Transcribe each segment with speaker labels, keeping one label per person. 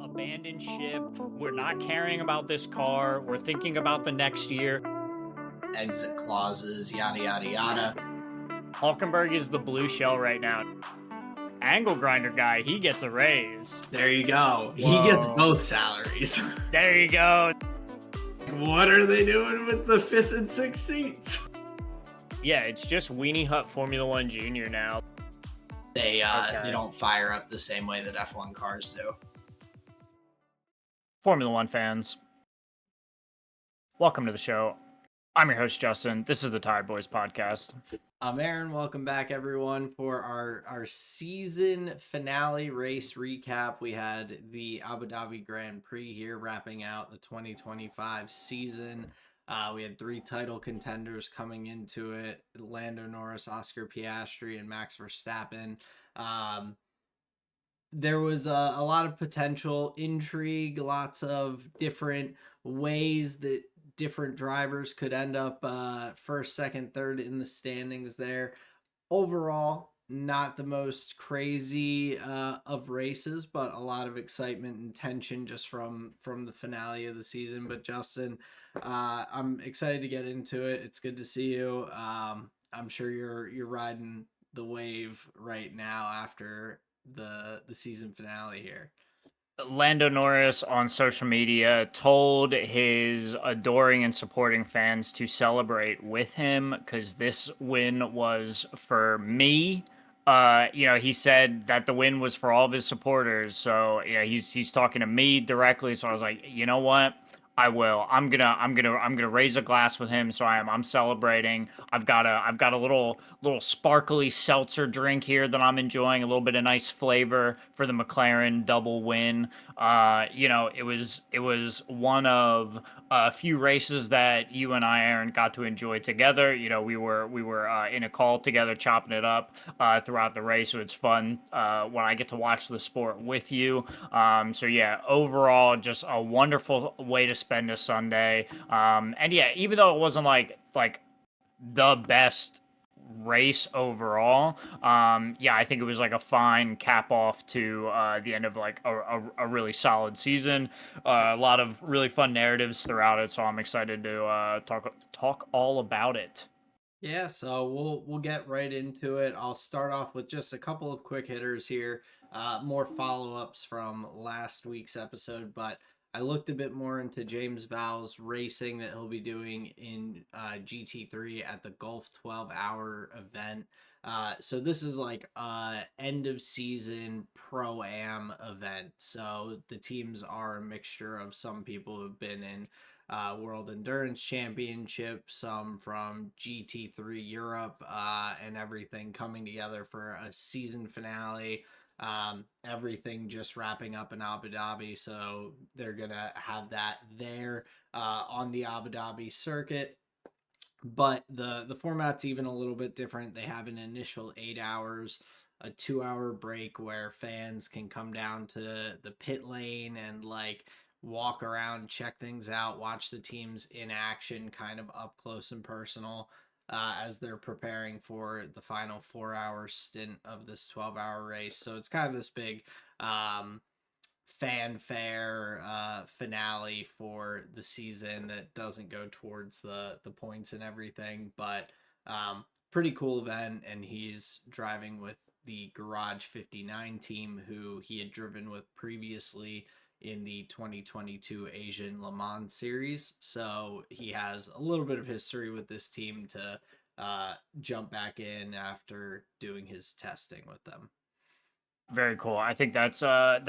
Speaker 1: Abandoned ship. We're not caring about this car. We're thinking about the next year.
Speaker 2: Exit clauses, yada, yada, yada.
Speaker 1: Hulkenberg is the blue shell right now. Angle grinder guy, he gets a raise.
Speaker 2: There you go.
Speaker 1: Whoa.
Speaker 2: He gets both salaries.
Speaker 1: There you go.
Speaker 2: What are they doing with the 5th and 6th seats?
Speaker 1: Yeah, it's just Weenie Hut Formula One Junior now.
Speaker 2: They don't fire up the same way that F1 cars do.
Speaker 1: Formula One fans, welcome to the show. I'm your host, Justin. This is the Tired Boys podcast.
Speaker 2: I'm Aaron. Welcome back, everyone, for our season finale race recap. We had the Abu Dhabi Grand Prix here wrapping out the 2025 season. We had 3 title contenders coming into it: Lando, Norris, Oscar Piastri, and Max Verstappen. There was a lot of potential intrigue, lots of different ways that different drivers could end up first, second, third in the standings there. Overall, not the most crazy of races, but a lot of excitement and tension just from the finale of the season. But Justin, I'm excited to get into it. It's good to see you. I'm sure you're riding the wave right now after the season finale here.
Speaker 1: Lando Norris on social media told his adoring and supporting fans to celebrate with him because this win was for me. He said that the win was for all of his supporters. So yeah, he's talking to me directly. So I was like, you know what? I will. I'm gonna raise a glass with him. So I'm celebrating. I've got a little sparkly seltzer drink here that I'm enjoying. A little bit of nice flavor for the McLaren double win. It was one of a few races that you and I, Aaron, got to enjoy together. We were in a call together, chopping it up throughout the race. So it's fun when I get to watch the sport with you. So yeah, overall, just a wonderful way to spend a Sunday. And yeah, even though it wasn't like the best race overall, yeah, I think it was like a fine cap off to the end of like a really solid season. A lot of really fun narratives throughout it, so I'm excited to talk all about it.
Speaker 2: Yeah, so we'll get right into it. I'll start off with just a couple of quick hitters here, more follow-ups from last week's episode, but I looked a bit more into James Vowles racing that he'll be doing in GT3 at the Gulf 12-hour event. So this is like a end of season pro-am event. So the teams are a mixture of some people who've been in World Endurance Championship, some from GT3 Europe, and everything coming together for a season finale. Everything just wrapping up in Abu Dhabi, so they're gonna have that there on the Abu Dhabi circuit. But the format's even a little bit different. They have an initial 8 hours, a 2 hour break where fans can come down to the pit lane and like walk around, check things out, watch the teams in action, kind of up close and personal as they're preparing for the final 4 hour stint of this 12-hour race. So it's kind of this big fanfare finale for the season that doesn't go towards the points and everything, but pretty cool event. And he's driving with the Garage 59 team, who he had driven with previously in the 2022 Asian Le Mans series, so he has a little bit of history with this team to jump back in after doing his testing with them.
Speaker 1: Very cool. I think that's a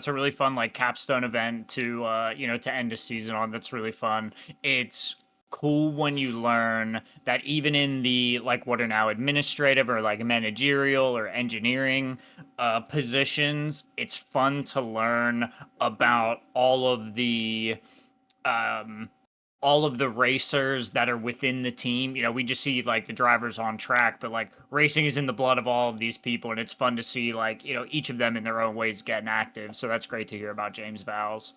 Speaker 1: really fun like capstone event to to end a season on. That's really fun. It's cool when you learn that even in the like what are now administrative or like managerial or engineering positions, it's fun to learn about um all of the racers that are within the team. We just see like the drivers on track, but like racing is in the blood of all of these people, and it's fun to see like, each of them in their own ways getting active. So that's great to hear about James Vowles.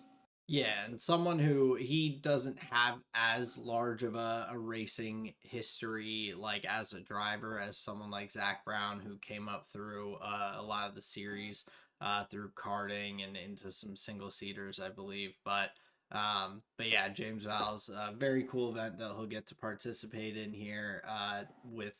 Speaker 2: Yeah, and someone who he doesn't have as large of a racing history like as a driver as someone like Zach Brown, who came up through a lot of the series through karting and into some single seaters, I believe. But yeah, James Val's a very cool event that he'll get to participate in here with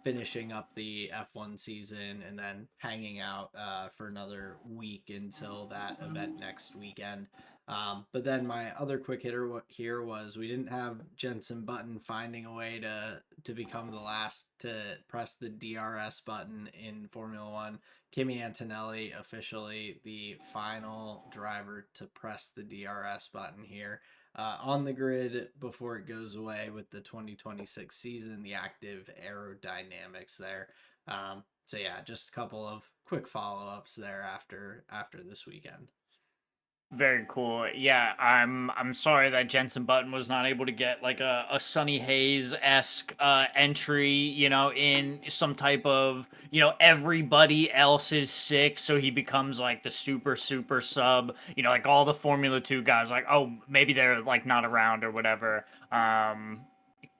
Speaker 2: finishing up the F1 season and then hanging out for another week until that event next weekend. But then my other quick hitter here was we didn't have Jenson Button finding a way to become the last to press the DRS button in Formula One. Kimi Antonelli officially the final driver to press the DRS button here on the grid before it goes away with the 2026 season, the active aerodynamics there. So yeah, just a couple of quick follow-ups there after this weekend.
Speaker 1: Very cool. Yeah, I'm sorry that Jensen Button was not able to get like a Sunny Hayes esque entry, in some type of, everybody else is sick, so he becomes like the super sub. Like all the Formula 2 guys, like, oh, maybe they're like not around or whatever.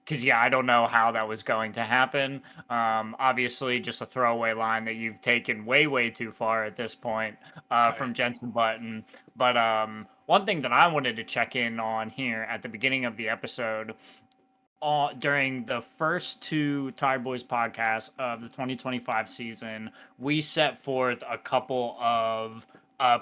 Speaker 1: Because yeah, I don't know how that was going to happen. Obviously, just a throwaway line that you've taken way too far at this point
Speaker 2: Oh
Speaker 1: from
Speaker 2: yeah.
Speaker 1: Jensen Button. But one thing that I wanted to check in on here at the beginning of the episode, during the first two Tired Boys podcasts of the 2025 season, we set forth a couple of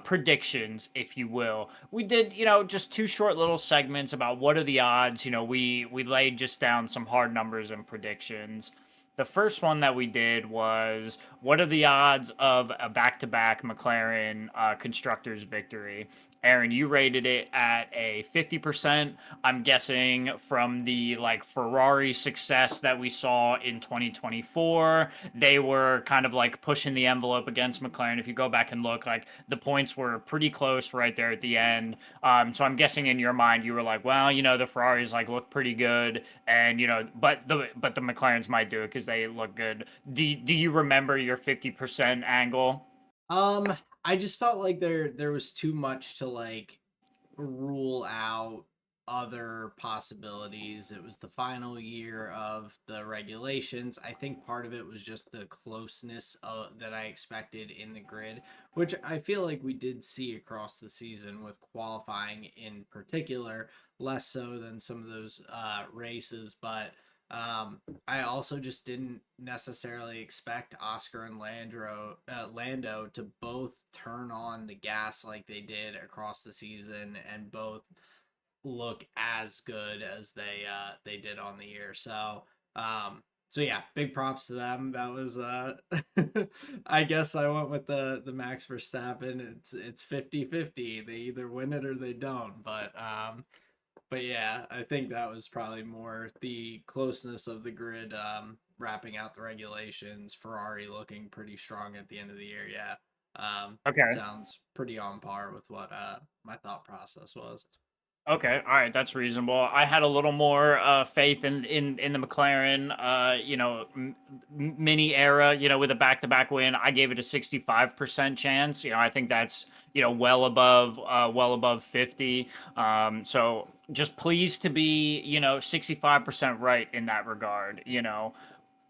Speaker 1: predictions, if you will. We did, just two short little segments about what are the odds. We laid just down some hard numbers and predictions. The first one that we did was what are the odds of a back-to-back McLaren constructors victory? Aaron, you rated it at a 50%. I'm guessing from the like Ferrari success that we saw in 2024, they were kind of like pushing the envelope against McLaren. If you go back and look, like the points were pretty close right there at the end. So I'm guessing in your mind you were like, well, the Ferraris like look pretty good, and but the McLarens might do it because they look good. Do you remember your 50% angle?
Speaker 2: Um, I just felt like there was too much to like rule out other possibilities. It was the final year of the regulations. I think part of it was just the closeness that I expected in the grid, which I feel like we did see across the season with qualifying in particular, less so than some of those races. But I also just didn't necessarily expect Oscar and Lando to both turn on the gas like they did across the season and both look as good as they did on the year. So yeah, big props to them. That was I guess I went with the Max Verstappen. It's 50-50. They either win it or they don't. But yeah, I think that was probably more the closeness of the grid wrapping out the regulations. Ferrari looking pretty strong at the end of the year. Yeah.
Speaker 1: Okay.
Speaker 2: Sounds pretty on par with what my thought process was.
Speaker 1: Okay, all right, that's reasonable. I had a little more faith in the McLaren, mini era, with a back-to-back win. I gave it a 65% chance. I think that's well above 50. So just pleased to be 65% right in that regard.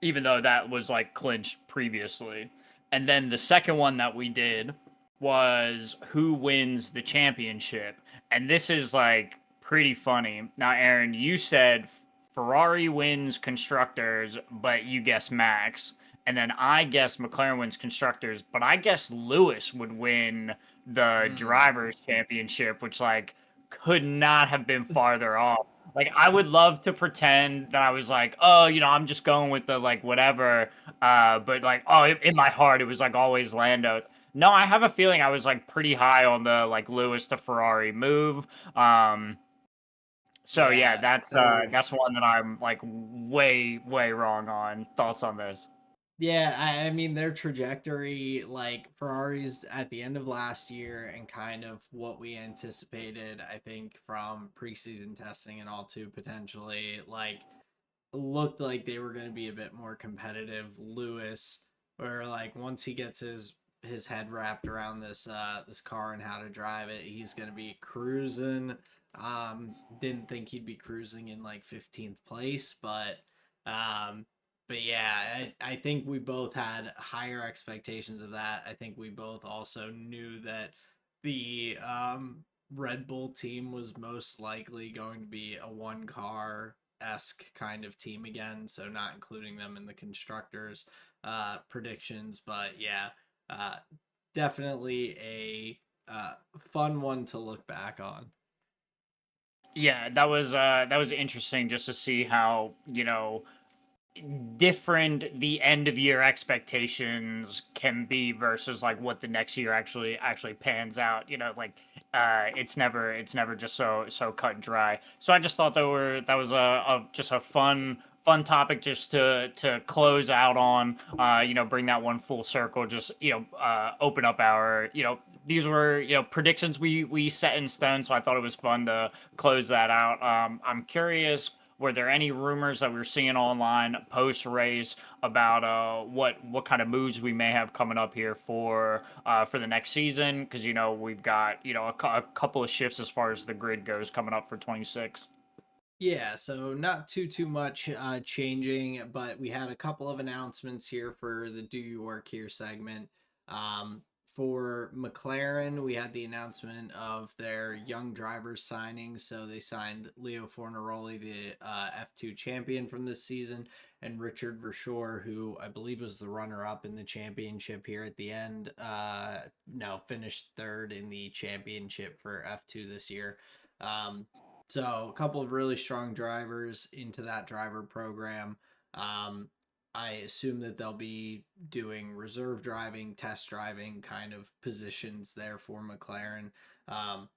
Speaker 1: Even though that was like clinched previously. And then the second one that we did was who wins the championship. And this is like pretty funny. Now, Aaron, you said Ferrari wins constructors, but you guess Max. And then I guess McLaren wins constructors, but I guess Lewis would win the
Speaker 2: Mm.
Speaker 1: drivers' championship, which like could not have been farther off. Like I would love to pretend that I was like, oh, I'm just going with the like whatever. But like, oh, in my heart, it was like always Lando. No, I have a feeling I was like pretty high on the like Lewis to Ferrari move. Um, so yeah,
Speaker 2: Yeah,
Speaker 1: that's one that I'm like way wrong on. Thoughts on this?
Speaker 2: yeah. I mean, their trajectory, like Ferrari's at the end of last year, and kind of what we anticipated. I think from preseason testing and all too potentially like looked like they were going to be a bit more competitive. Lewis, where like once he gets his head wrapped around this car and how to drive it, he's going to be cruising. Didn't think he'd be cruising in like 15th place, but um but yeah, I think we both had higher expectations of that. I think we both also knew that the Red Bull team was most likely going to be a one car esque kind of team again, so not including them in the constructors predictions. But yeah, uh, definitely a fun one to look back on.
Speaker 1: Yeah, that was interesting just to see how, different the end of year expectations can be versus like what the next year actually pans out. Like it's never just so cut and dry. So I just thought that was a just a fun topic just to close out on. Bring that one full circle. Just open up our these were predictions we set in stone. So I thought it was fun to close that out. I'm curious, were there any rumors that we were seeing online post race about what kind of moves we may have coming up here for the next season? Because we've got a couple of shifts as far as the grid goes coming up for 26.
Speaker 2: Yeah, so not too much changing, but we had a couple of announcements here for the "Do You Work Here" segment. For McLaren, we had the announcement of their young drivers signing. So they signed Leo Fornaroli, the F2 champion from this season, and Richard Verschoor, who I believe was the runner-up in the championship here at the end. No, finished third in the championship for F2 this year. Um, so a couple of really strong drivers into that driver program. Um, I assume that they'll be doing reserve driving, test driving kind of positions there for McLaren. Um,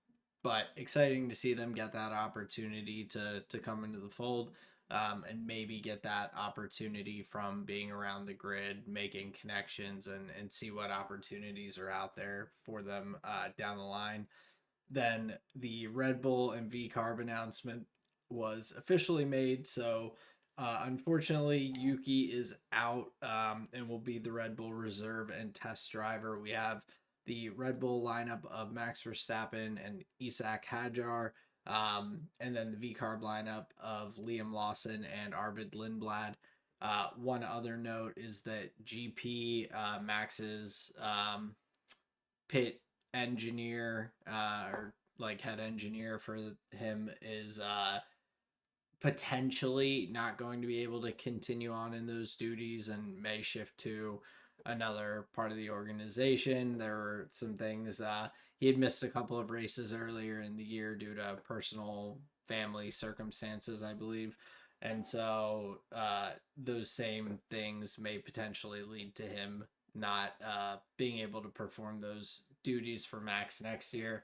Speaker 2: but exciting to see them get that opportunity to come into the fold, and maybe get that opportunity from being around the grid, making connections, and see what opportunities are out there for them down the line. Then the Red Bull and V Carb announcement was officially made. So, unfortunately, Yuki is out, and will be the Red Bull reserve and test driver. We have the Red Bull lineup of Max Verstappen and Isak Hadjar, and then the V Carb lineup of Liam Lawson and Arvid Lindblad. One other note is that GP Max's pit engineer, or like head engineer for him, is potentially not going to be able to continue on in those duties and may shift to another part of the organization. There were some things, he had missed a couple of races earlier in the year due to personal family circumstances, I believe. And so those same things may potentially lead to him not being able to perform those duties for Max next year.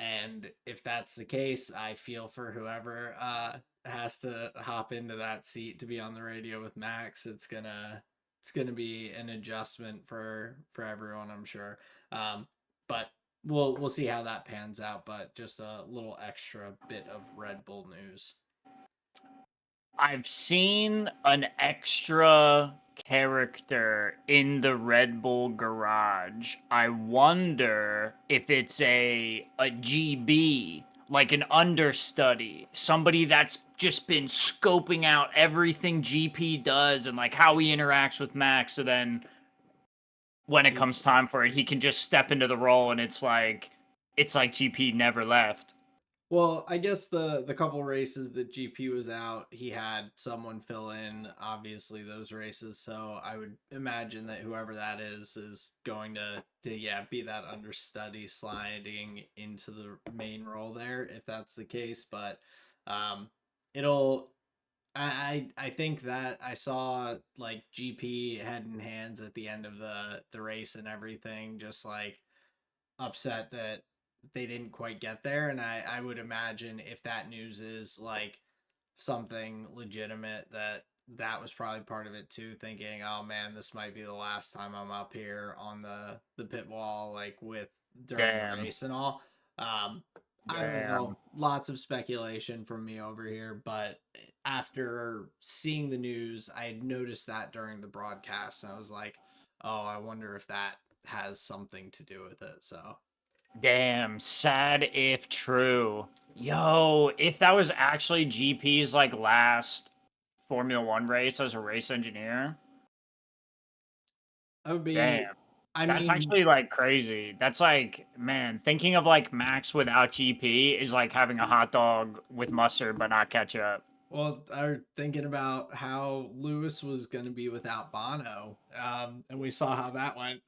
Speaker 2: And if that's the case, I feel for whoever has to hop into that seat to be on the radio with Max. It's gonna be an adjustment for everyone, I'm sure. But we'll see how that pans out. But just a little extra bit of Red Bull news.
Speaker 1: I've seen an extra character in the Red Bull garage. I wonder if it's a GB, like an understudy, somebody that's just been scoping out everything GP does and like how he interacts with Max. So then when it comes time for it, he can just step into the role and it's like GP never left.
Speaker 2: Well, I guess the couple races that GP was out, he had someone fill in obviously those races. So I would imagine that whoever that is going to yeah, be that understudy sliding into the main role there if that's the case. But um it'll I think that I saw like GP head and hands at the end of the race and everything, just like upset that they didn't quite get there. And I would imagine if that news is like something legitimate, that was probably part of it too, thinking, oh man, this might be the last time I'm up here on the pit wall, like with during the
Speaker 1: Damn.
Speaker 2: race and all. um I don't
Speaker 1: Damn.
Speaker 2: know, lots of speculation from me over here, but after seeing the news, I had noticed that during the broadcast and I was like, oh, I wonder if that has something to do with it. So
Speaker 1: Damn, sad if true. Yo, if that was actually GP's like last Formula One race as a race engineer.
Speaker 2: That would be,
Speaker 1: Damn.
Speaker 2: I
Speaker 1: That's
Speaker 2: mean,
Speaker 1: actually like crazy. That's like, man, thinking of like Max without GP is like having a hot dog with mustard but not ketchup.
Speaker 2: well, I'm thinking about how Lewis was going to be without Bono, and we saw how that went.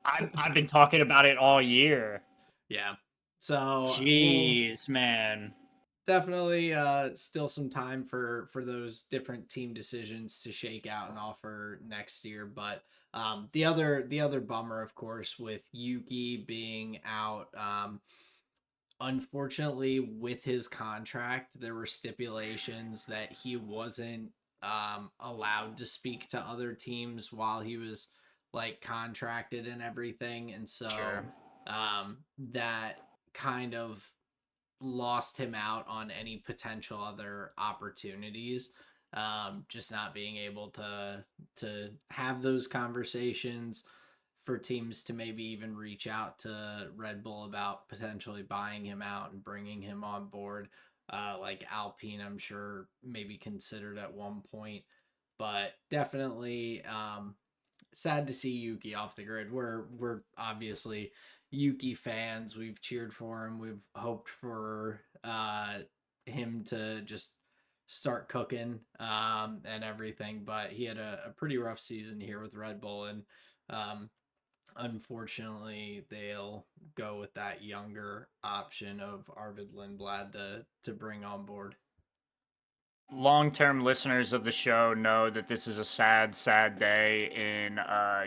Speaker 1: I've been talking about it all year.
Speaker 2: Yeah. So we'll
Speaker 1: Jeez, man.
Speaker 2: definitely still some time for those different team decisions to shake out and offer next year. But the other bummer, of course, with Yuki being out, unfortunately, with his contract, there were stipulations that he wasn't allowed to speak to other teams while he was like contracted and everything, and so
Speaker 1: Sure.
Speaker 2: that kind of lost him out on any potential other opportunities. Just not being able to have those conversations for teams to maybe even reach out to Red Bull about potentially buying him out and bringing him on board. Like Alpine, I'm sure maybe considered at one point, but definitely sad to see Yuki off the grid. We're obviously Yuki fans. We've cheered for him. We've hoped for him to just start cooking and everything. But he had a pretty rough season here with Red Bull, and um, unfortunately, they'll go with that younger option of Arvid Lindblad to bring on board.
Speaker 1: Long-term listeners of the show know that this is a sad, sad day in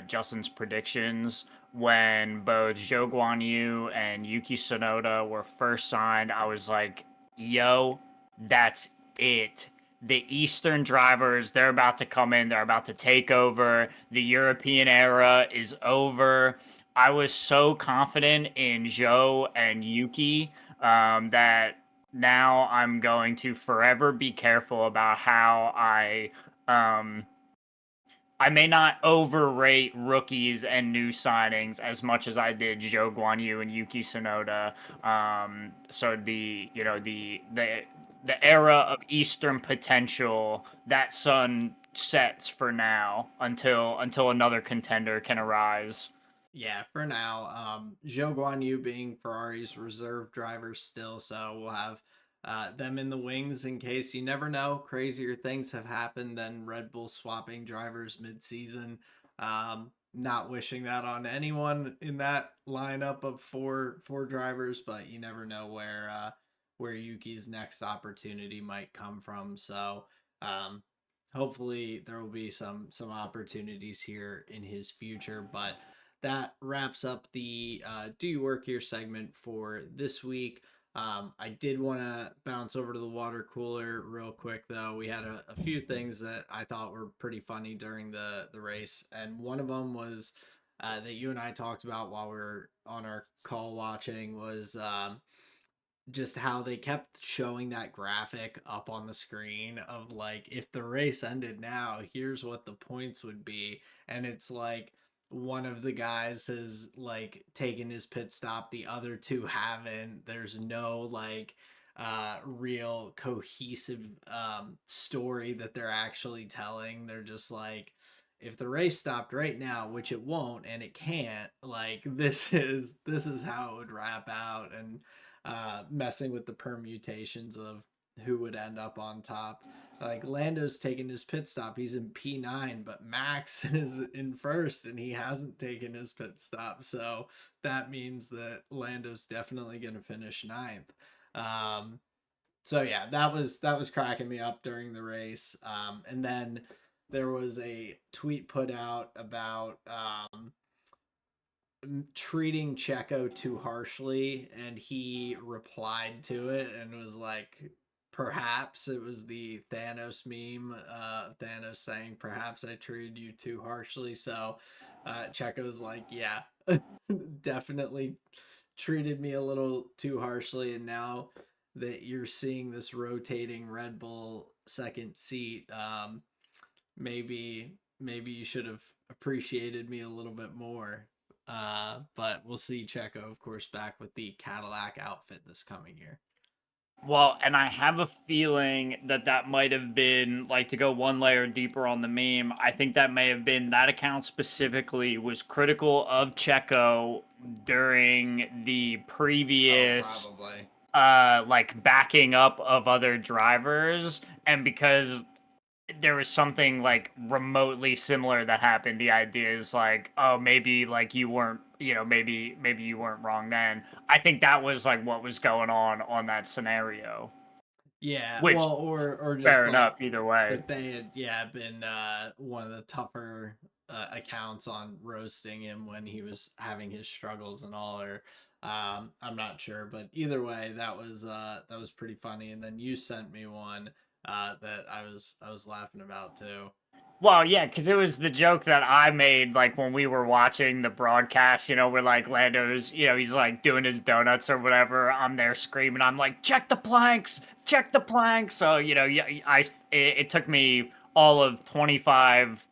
Speaker 1: Justin's predictions. When both Zhou Guanyu and Yuki Tsunoda were first signed, I was like, "Yo, that's it. The Eastern drivers, they're about to come in. They're about to take over. The European era is over." I was so confident in Zhou and Yuki that now I'm going to forever be careful about how um I may not overrate rookies and new signings as much as I did Joe Guanyu and Yuki Tsunoda. So the era of Eastern potential, that sun sets for now until another contender can arise.
Speaker 2: Yeah, for now, Zhou Guanyu being Ferrari's reserve driver still, so we'll have them in the wings in case you never know. Crazier things have happened than Red Bull swapping drivers mid-season. Not wishing that on anyone in that lineup of four drivers, but you never know where Yuki's next opportunity might come from. So um, hopefully there will be some opportunities here in his future, but that wraps up the Do You Work Here segment for this week. I did want to bounce over to the water cooler real quick, though. We had a few things that I thought were pretty funny during the race, and one of them was that you and I talked about while we were on our call watching was just how they kept showing that graphic up on the screen of like if the race ended now, here's what the points would be, and it's like one of the guys has like taken his pit stop, the other two haven't. There's no like real cohesive story that they're actually telling. They're just like, if the race stopped right now, which it won't and it can't, like this is how it would wrap out, and messing with the permutations of who would end up on top. Like Lando's taking his pit stop. He's in P9, but Max is in first and he hasn't taken his pit stop. So that means that Lando's definitely going to finish ninth. Um, so yeah, that was cracking me up during the race. And then there was a tweet put out about treating Checo too harshly, and he replied to it and was like, perhaps it was the Thanos meme, Thanos saying, perhaps I treated you too harshly. So Checo's like, yeah, definitely treated me a little too harshly. And now that you're seeing this rotating Red Bull second seat, maybe you should have appreciated me a little bit more. But we'll see Checo, of course, back with the Cadillac outfit this coming year.
Speaker 1: Well, and I have a feeling that that might have been like to go one layer deeper on the meme. I think that may have been that account specifically was critical of Checo during the
Speaker 2: Oh,
Speaker 1: previous
Speaker 2: probably.
Speaker 1: like backing up of other drivers, and because there was something like remotely similar that happened, the idea is like, oh, maybe like you weren't, maybe you weren't wrong then. I think that was like what was going on that scenario,
Speaker 2: Yeah,
Speaker 1: which
Speaker 2: well, or just
Speaker 1: fair
Speaker 2: like
Speaker 1: enough either way.
Speaker 2: that they had, yeah, been one of the tougher accounts on roasting him when he was having his struggles and all. Or I'm not sure, but either way, that was pretty funny. And then you sent me one that I was laughing about too.
Speaker 1: Well, yeah, because it was the joke that I made, like when we were watching the broadcast, where like Lando's, he's like doing his donuts or whatever. I'm there screaming, I'm like, check the planks, check the planks. So, yeah, it took me all of 25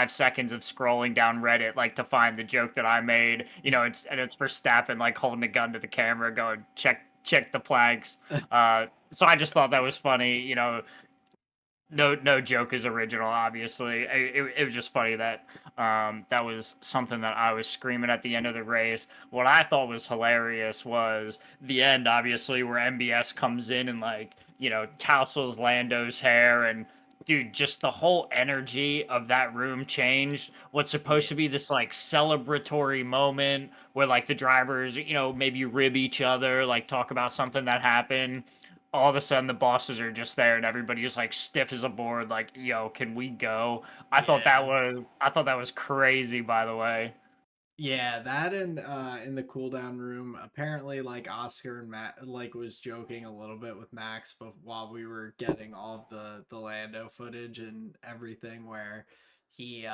Speaker 1: seconds of scrolling down Reddit, like to find the joke that I made. It's for Stappen, like holding a gun to the camera, going, check the planks. So I just thought that was funny, no joke is original, obviously. It was just funny that that was something that I was screaming at the end of the race. What I thought was hilarious was the end, obviously, where MBS comes in and like tousles Lando's hair, and dude, just the whole energy of that room changed. What's supposed
Speaker 2: Yeah,
Speaker 1: to be this like celebratory moment where like the drivers maybe rib each other, like talk about something that happened. All of a sudden the bosses are just there and everybody's like stiff as a board, like, yo, can we go?
Speaker 2: yeah.
Speaker 1: I thought that was crazy, by the way.
Speaker 2: Yeah, that in the cool down room, apparently like Oscar and Matt like was joking a little bit with Max, but while we were getting all of the Lando footage and everything, where he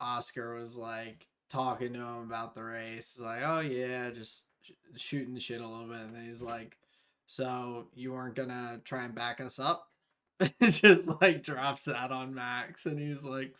Speaker 2: Oscar was like talking to him about the race, like, oh yeah, just shooting the shit a little bit, and then he's like, so you weren't gonna try and back us up? Just like drops that on Max, and he was like,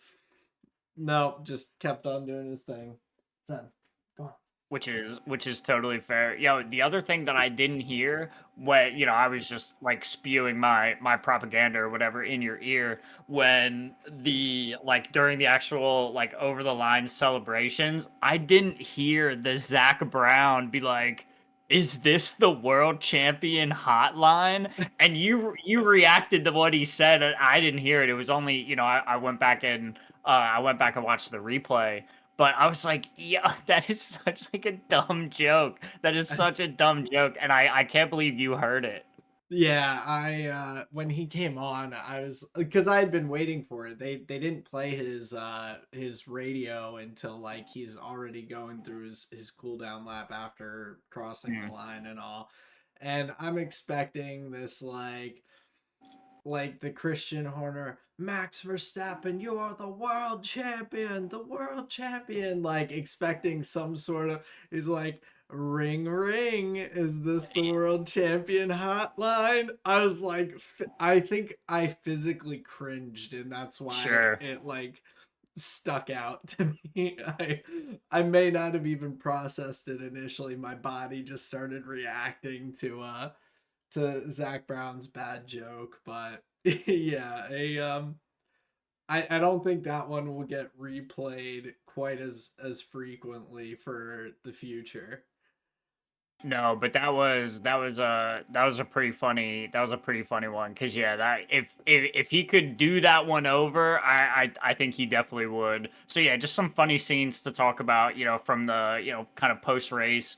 Speaker 2: nope, just kept on doing his thing. Son, go on.
Speaker 1: Which is totally fair. The other thing that I didn't hear, when I was just like spewing my propaganda or whatever in your ear, when the like during the actual like over the line celebrations, I didn't hear the Zach Brown be like, is this the world champion hotline? And you reacted to what he said, and I didn't hear it. It was only, I went back and watched the replay, but I was like, yeah, that is such like a dumb joke. That is such a
Speaker 2: That's
Speaker 1: dumb joke, and I can't believe you heard it.
Speaker 2: yeah. I when he came on, I was because I had been waiting for it. They didn't play his radio until like he's already going through his cooldown lap after crossing the
Speaker 1: Mm.
Speaker 2: line and all, and I'm expecting this like the Christian Horner, Max Verstappen, you're the world champion, like expecting some sort of, he's like, ring ring, is this the world champion hotline? I was like, I think I physically cringed, and that's why
Speaker 1: Sure.
Speaker 2: it like stuck out to me. I may not have even processed it initially. My body just started reacting to Zach Brown's bad joke, but yeah, I don't think that one will get replayed quite as frequently for the future.
Speaker 1: No, but that was a pretty funny one, because yeah, that if he could do that one over, I think he definitely would. So yeah, just some funny scenes to talk about, from the kind of post race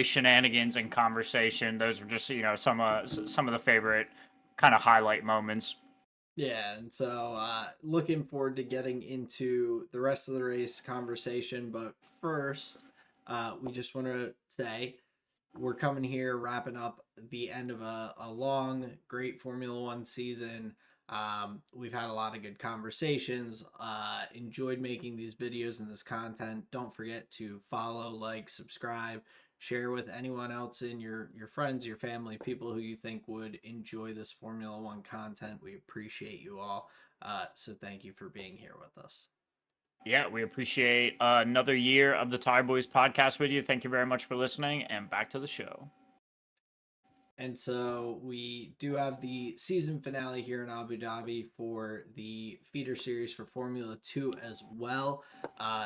Speaker 1: shenanigans and conversation. Those were just some of the favorite kind of highlight moments.
Speaker 2: Yeah, and so looking forward to getting into the rest of the race conversation, but first, we just want to say we're coming here wrapping up the end of a long, great Formula One season. We've had a lot of good conversations. Enjoyed making these videos and this content. Don't forget to follow, like, subscribe, share with anyone else in your friends, your family, people who you think would enjoy this Formula One content. We appreciate you all. So thank you for being here with us.
Speaker 1: Yeah, we appreciate another year of the Tire Boys podcast with you. Thank you very much for listening, and back to the show.
Speaker 2: And so we do have the season finale here in Abu Dhabi for the feeder series for Formula 2 as well.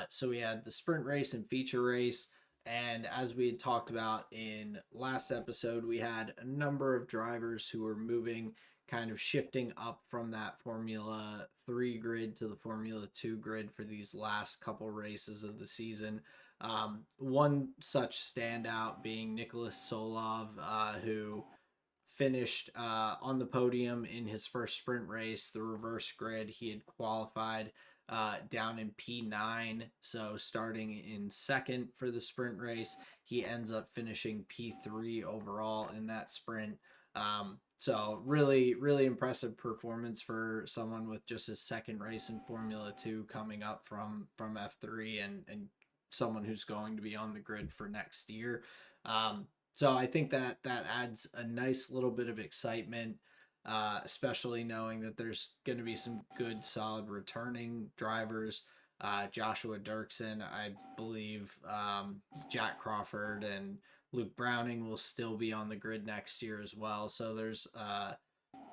Speaker 2: So we had the sprint race and feature race. And as we had talked about in last episode, we had a number of drivers who were moving, kind of shifting up from that Formula 3 grid to the Formula 2 grid for these last couple races of the season. One such standout being Nicholas Solov, who finished on the podium in his first sprint race, the reverse grid. He had qualified down in P9, so starting in second for the sprint race, he ends up finishing P3 overall in that sprint. So really, really impressive performance for someone with just his second race in Formula 2 coming up from F3 and someone who's going to be on the grid for next year. So I think that that adds a nice little bit of excitement, especially knowing that there's going to be some good, solid returning drivers. Joshua Dirksen, I believe, Jack Crawford and Luke Browning will still be on the grid next year as well. So there's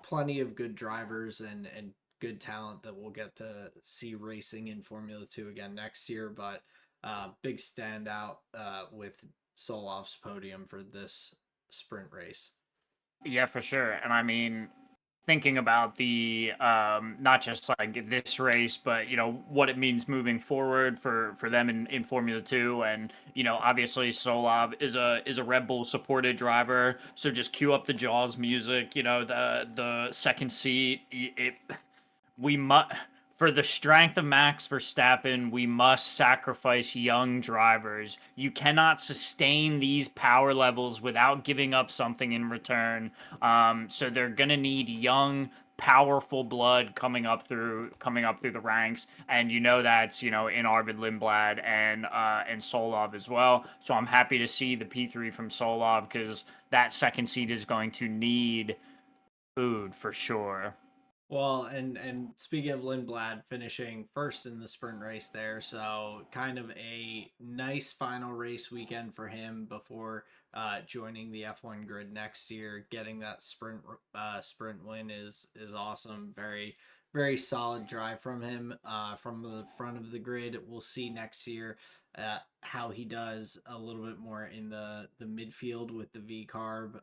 Speaker 2: plenty of good drivers and good talent that we'll get to see racing in Formula 2 again next year. But big standout with Solov's podium for this sprint race.
Speaker 1: Yeah, for sure. And I mean, thinking about the not just like this race, but what it means moving forward for them in Formula 2. And obviously Solov is a Red Bull supported driver, so just cue up the Jaws music, the second seat. We must, for the strength of Max Verstappen, we must sacrifice young drivers. You cannot sustain these power levels without giving up something in return. So they're gonna need young, powerful blood coming up through the ranks, and that's in Arvid Lindblad and Solov as well. So I'm happy to see the P3 from Solov, because that second seat is going to need food for sure.
Speaker 2: Well, and speaking of Lindblad finishing first in the sprint race there, so kind of a nice final race weekend for him before joining the F1 grid next year. Getting that sprint win is awesome. Very very solid drive from him from the front of the grid. We'll see next year how he does a little bit more in the midfield with the V carb.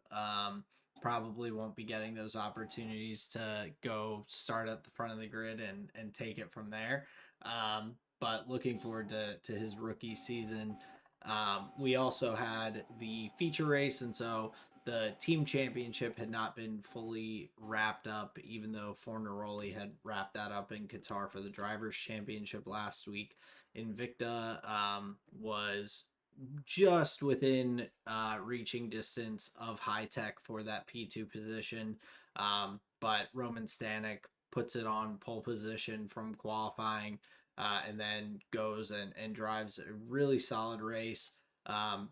Speaker 2: Probably won't be getting those opportunities to go start at the front of the grid and take it from there. But looking forward to his rookie season. We also had the feature race, and so the team championship had not been fully wrapped up, even though Fornaroli had wrapped that up in Qatar for the drivers' championship last week. Invicta was just within reaching distance of high tech for that P2 position. But Roman Stanek puts it on pole position from qualifying and then goes and drives a really solid race,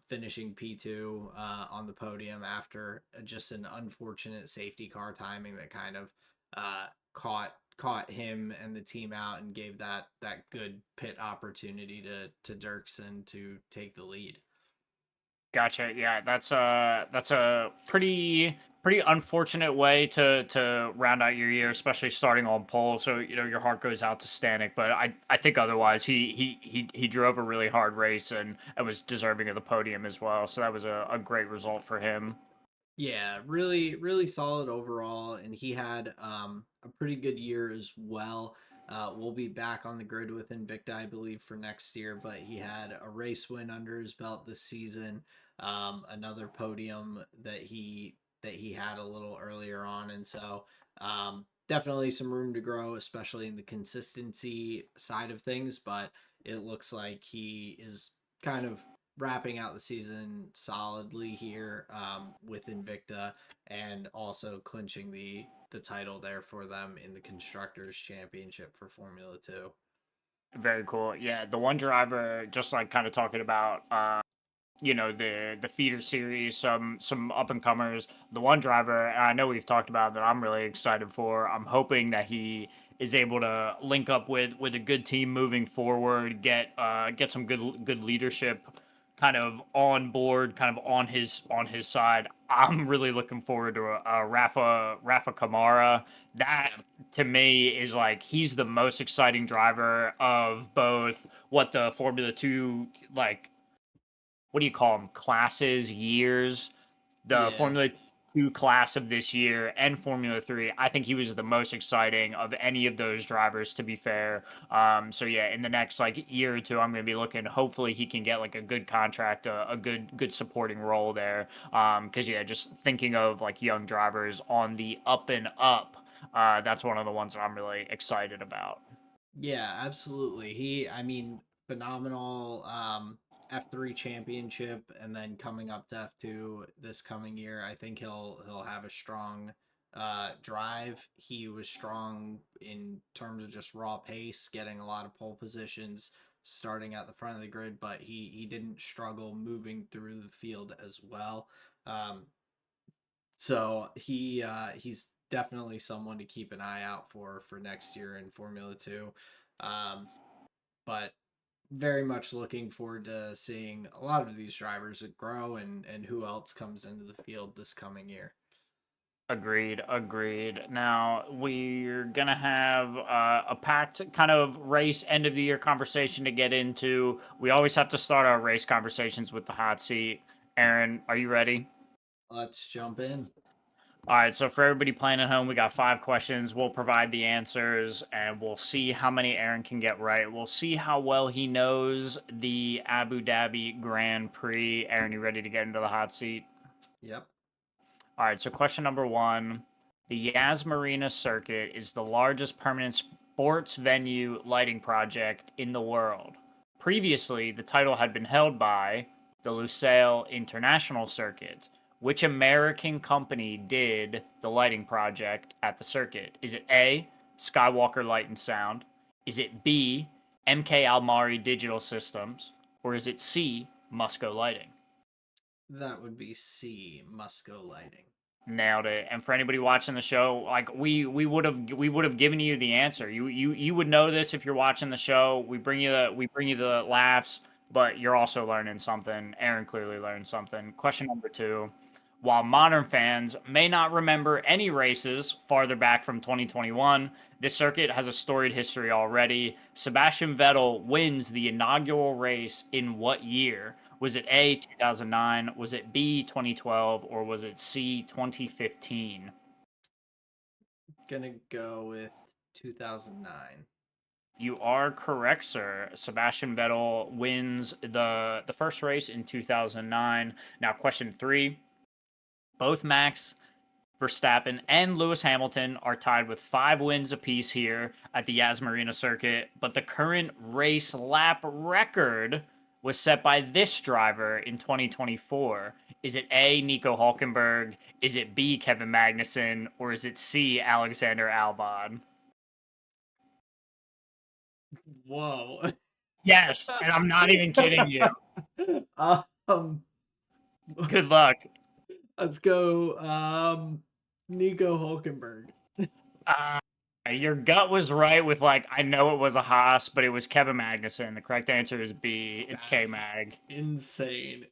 Speaker 2: finishing P2 on the podium after just an unfortunate safety car timing that kind of caught him and the team out and gave that good pit opportunity to Dirksen to take the lead.
Speaker 1: Gotcha. Yeah, that's a pretty unfortunate way to round out your year, especially starting on pole. So your heart goes out to Stanek, but I think otherwise he drove a really hard race and was deserving of the podium as well. So that was a great result for him.
Speaker 2: Yeah, really, really solid overall, and he had a pretty good year as well. We'll be back on the grid with Invicta, I believe, for next year, but he had a race win under his belt this season, another podium that he had a little earlier on, and so definitely some room to grow, especially in the consistency side of things. But it looks like he is kind of wrapping out the season solidly here with Invicta and also clinching the title there for them in the constructors championship for Formula 2.
Speaker 1: Very cool. Yeah, the one driver, just like kind of talking about the feeder series, some up and comers. The one driver, and I know we've talked about, that I'm really excited for. I'm hoping that he is able to link up with a good team moving forward, get some good leadership kind of on board, kind of on his side. I'm really looking forward to Rafa Kamara. That
Speaker 2: Yeah.
Speaker 1: to me is like he's the most exciting driver of both what the Formula Two like what do you call them classes years the
Speaker 2: Yeah.
Speaker 1: Formula Two class of this year and Formula Three. I think he was the most exciting of any of those drivers, to be fair. So yeah, in the next like year or two, I'm going to be looking. Hopefully, he can get like a good contract, a good supporting role there. Because yeah, just thinking of like young drivers on the up and up. That's one of the ones that I'm really excited about.
Speaker 2: Yeah, absolutely. I mean, phenomenal F3 championship and then coming up to F2 this coming year. I think he'll have a strong drive. He was strong in terms of just raw pace, getting a lot of pole positions starting at the front of the grid, but he didn't struggle moving through the field as well. Um, so he's definitely someone to keep an eye out for next year in Formula 2. Um, but very much looking forward to seeing a lot of these drivers grow and who else comes into the field this coming year.
Speaker 1: Agreed, agreed. Now we're gonna have a packed kind of race end of the year conversation to get into. We always have to start our race conversations with the hot seat. Aaron, are you ready?
Speaker 2: Let's jump in.
Speaker 1: All right, so for everybody playing at home, we got 5 questions. We'll provide the answers and we'll see how many Aaron can get right. We'll see how well he knows the Abu Dhabi Grand Prix. Aaron, you ready to get into the hot seat?
Speaker 2: Yep.
Speaker 1: All right, so question number one. The Yas Marina Circuit is the largest permanent sports venue lighting project in the world. Previously, the title had been held by the Lusail International Circuit. Which American company did the lighting project at the circuit? Is it A, Skywalker Light and Sound? Is it B, MK Almari Digital Systems? Or is it C, Musco Lighting?
Speaker 2: That would be C, Musco lighting.
Speaker 1: Nailed it. And for anybody watching the show, like we would have given you the answer. You would know this if you're watching the show. We bring you the laughs, but you're also learning something. Aaron clearly learned something. Question number two. While modern fans may not remember any races farther back from 2021, this circuit has a storied history already. Sebastian Vettel wins the inaugural race in what year? Was it A, 2009? Was it B, 2012? Or was it C, 2015?
Speaker 2: Gonna go with 2009.
Speaker 1: You are correct, sir. Sebastian Vettel wins the first race in 2009. Now, question three. Both Max Verstappen and Lewis Hamilton are tied with 5 wins apiece here at the Yas Marina circuit, but the current race lap record was set by this driver in 2024. Is it A, Nico Hulkenberg? Is it B, Kevin Magnussen? Or is it C, Alexander Albon?
Speaker 2: Whoa.
Speaker 1: Yes, and I'm not even kidding you.
Speaker 2: um,
Speaker 1: Good luck.
Speaker 2: let's go. Nico Hulkenberg.
Speaker 1: Uh, your gut was right with like I know it was a Haas, but it was Kevin Magnussen. The correct answer is B. It's K
Speaker 2: That's
Speaker 1: Mag.
Speaker 2: insane.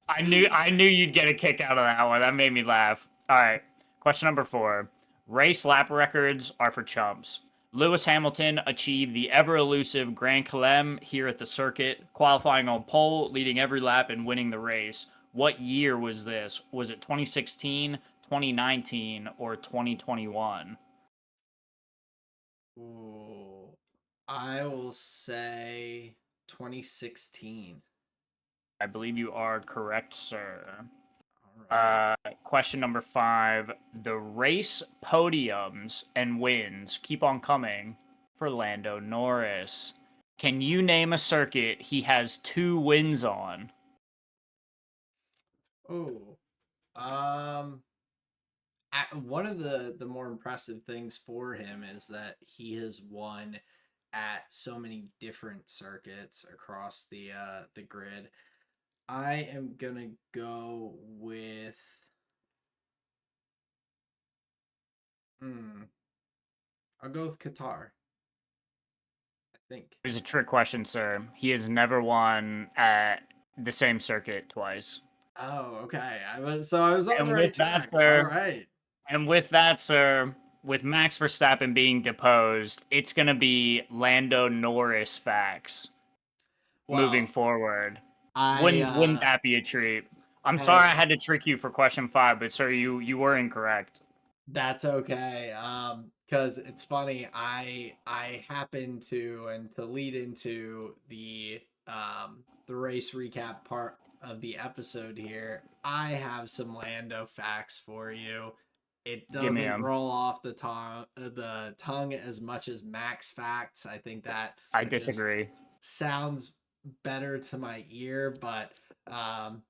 Speaker 1: I knew you'd get a kick out of that one. That made me laugh. All right. Question number four. Race lap records are for chumps. Lewis Hamilton achieved the ever elusive Grand Chelem here at the circuit, qualifying on pole, leading every lap and winning the race. What year was this? Was it 2016, 2019, or 2021?
Speaker 2: Ooh, I will say 2016.
Speaker 1: I believe you are correct, sir.
Speaker 2: All right.
Speaker 1: Question number five. The race podiums and wins keep on coming for Lando Norris. Can you name a circuit he has 2 wins on?
Speaker 2: Oh, one of the more impressive things for him is that he has won at so many different circuits across the grid. I am gonna go with hmm, I'll go with Qatar, I think.
Speaker 1: Here's a trick question, sir. He has never won at the same circuit twice.
Speaker 2: Oh, okay. I was on the
Speaker 1: And
Speaker 2: right
Speaker 1: with that,
Speaker 2: track. All
Speaker 1: sir,
Speaker 2: right.
Speaker 1: and with that, sir, with Max Verstappen being deposed, it's gonna be Lando Norris facts moving
Speaker 2: Well,
Speaker 1: forward.
Speaker 2: I
Speaker 1: Wouldn't that be a treat? I'm sorry I
Speaker 2: hey,
Speaker 1: had to trick you for question 5, but sir, you were incorrect.
Speaker 2: that's okay. Because it's funny, I happen to, and to lead into the race recap part of the episode here, I have some Lando facts for you. It
Speaker 1: Give me
Speaker 2: doesn't
Speaker 1: him.
Speaker 2: roll off the tongue as much as Max facts. I think that
Speaker 1: I
Speaker 2: just
Speaker 1: disagree.
Speaker 2: sounds better to my ear, but um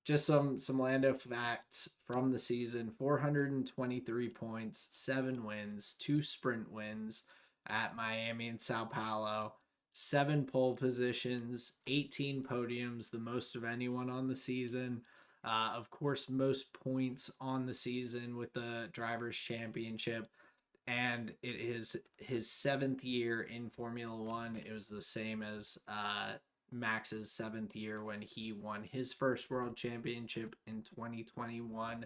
Speaker 2: just some Lando facts from the season: 423 points, 7 wins, 2 sprint wins at Miami and Sao Paulo, 7 pole positions, 18 podiums, the most of anyone on the season. Of course, most points on the season with the Drivers' Championship, and it is his 7th year in Formula One. It was the same as Max's 7th year when he won his first world championship in 2021.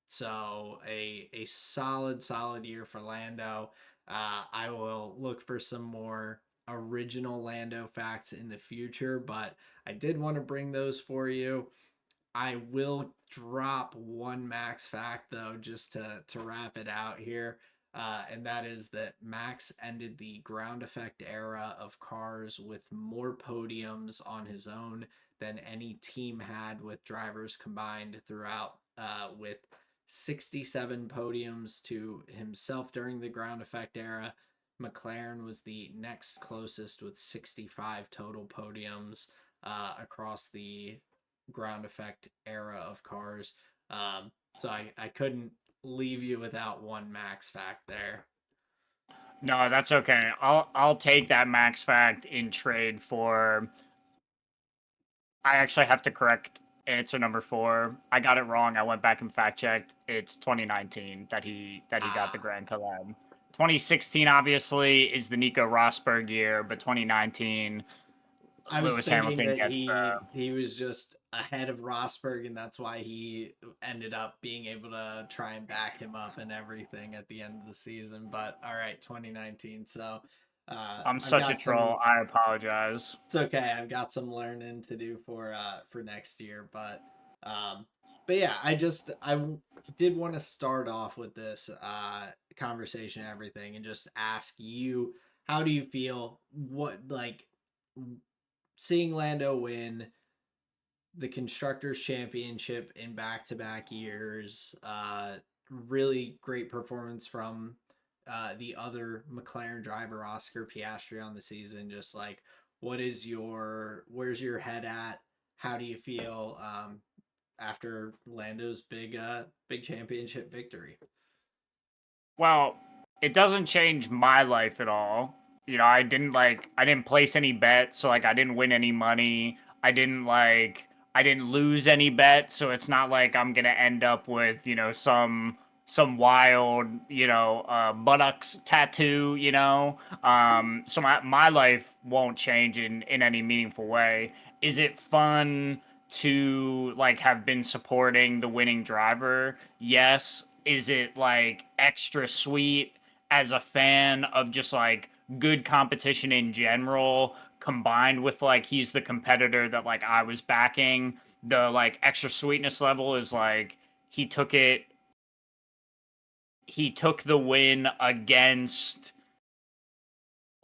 Speaker 2: So a solid year for Lando. I will look for some more original Lando facts in the future, but I did want to bring those for you. I will drop one Max fact though, just to wrap it out here, and that is that Max ended the ground effect era of cars with more podiums on his own than any team had with drivers combined throughout, with 67 podiums to himself during the ground effect era. McLaren was the next closest with 65 total podiums across the ground effect era of cars. So I couldn't leave you without one Max fact there.
Speaker 1: No, that's okay. I'll take that Max fact in trade for. I actually have to correct answer number 4. I got it wrong. I went back and fact checked. It's 2019 that he got the
Speaker 2: Ah,
Speaker 1: Grand Collab. 2016 obviously is the Nico Rosberg year, but 2019
Speaker 2: I was
Speaker 1: Lewis
Speaker 2: thinking
Speaker 1: Hamilton
Speaker 2: that
Speaker 1: gets the.
Speaker 2: he was just ahead of Rosberg, and that's why he ended up being able to try and back him up and everything at the end of the season. But all right, 2019. So
Speaker 1: I'm
Speaker 2: I've
Speaker 1: such a
Speaker 2: got
Speaker 1: troll.
Speaker 2: some.
Speaker 1: I apologize.
Speaker 2: It's okay. I've got some learning to do for next year, um but yeah, did want to start off with this conversation and everything, and just ask you, how do you feel, what, like, seeing Lando win the constructors championship in back-to-back years, really great performance from the other McLaren driver, Oscar Piastri, on the season. Just like, where's your head at? How do you feel after Lando's big championship victory?
Speaker 1: Well, it doesn't change my life at all. I didn't place any bets, so like I didn't win any money. I didn't lose any bets, so it's not like I'm gonna end up with, some wild, buttocks tattoo, So my life won't change in any meaningful way. Is it fun to like have been supporting the winning driver? Yes. Is it like extra sweet as a fan of just like good competition in general, combined with like he's the competitor that like I was backing? The like extra sweetness level is like he took it he took the win against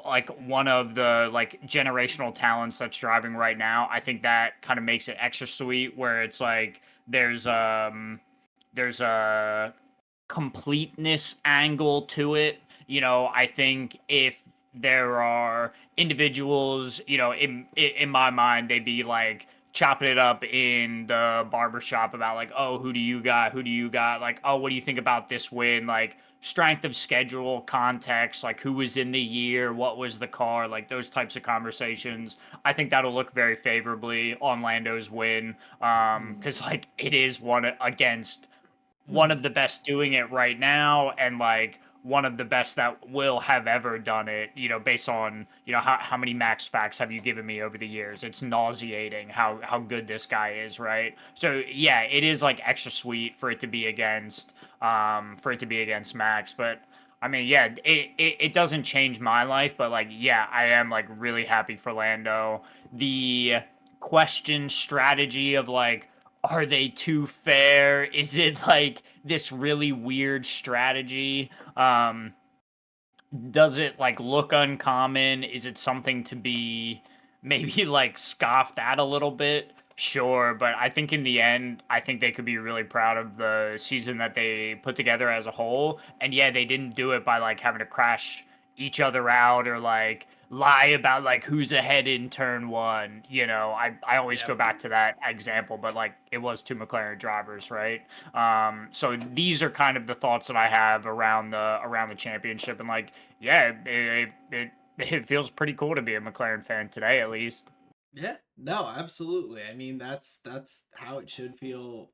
Speaker 1: like one of the like generational talents that's driving right now. I think that kind of makes it extra sweet where it's like there's a completeness angle to it. I think if there are individuals, in my mind, they'd be like chopping it up in the barbershop about like, oh, who do you got? Who do you got? Like, oh, what do you think about this win? Like strength of schedule, context, like who was in the year, what was the car, like those types of conversations. I think that'll look very favorably on Lando's win.
Speaker 2: Mm.
Speaker 1: Because like it is one against one of the best doing it right now, and like one of the best that will have ever done it, based on, how many max facts have you given me over the years? It's nauseating how good this guy is, right? So yeah, it is like extra sweet for it to be against Max, but I mean, yeah, it doesn't change my life, but like, yeah, I am like really happy for Lando. The question strategy of like, are they too fair? Is it like this really weird strategy? Does it like look uncommon? Is it something to be maybe like scoffed at a little bit? Sure, but I think in the end, I think they could be really proud of the season that they put together as a whole. And yeah, they didn't do it by like having to crash each other out or like lie about like who's ahead in turn one. I always go
Speaker 2: Yep.
Speaker 1: back to that example, but like it was two McLaren drivers, right? So these are kind of the thoughts that I have around the championship, and like, yeah, it feels pretty cool to be a McLaren fan today, at least.
Speaker 2: Yeah, no, absolutely. I mean, that's how it should feel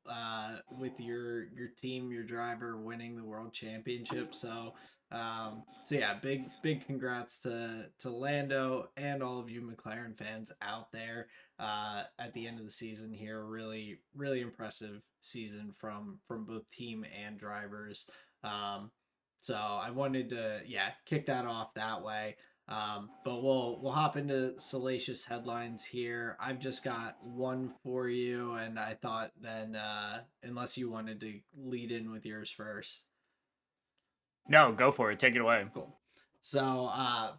Speaker 2: with your team, your driver winning the world championship. So yeah, big congrats to Lando and all of you McLaren fans out there at the end of the season here. Really impressive season from both team and drivers. Um, so I wanted to kick that off that way. But we'll hop into salacious headlines here. I've just got one for you, and I thought then unless you wanted to lead in with yours first.
Speaker 1: No, go for it. Take it away.
Speaker 2: Cool. So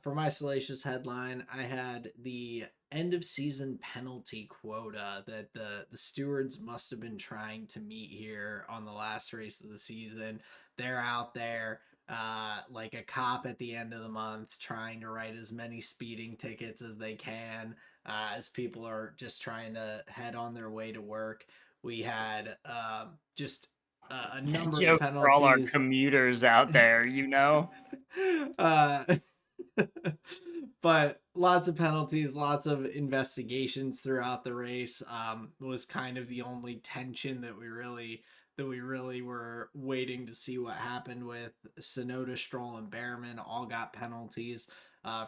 Speaker 2: for my salacious headline, I had the end of season penalty quota that the stewards must have been trying to meet here on the last race of the season. They're out there like a cop at the end of the month trying to write as many speeding tickets as they can as people are just trying to head on their way to work. We had just a
Speaker 1: That
Speaker 2: number of
Speaker 1: joke for all our
Speaker 2: penalties.
Speaker 1: commuters out there,
Speaker 2: uh, but lots of penalties, lots of investigations throughout the race. Was kind of the only tension that we really were waiting to see what happened with. Sonoda, Stroll, and Behrman all got penalties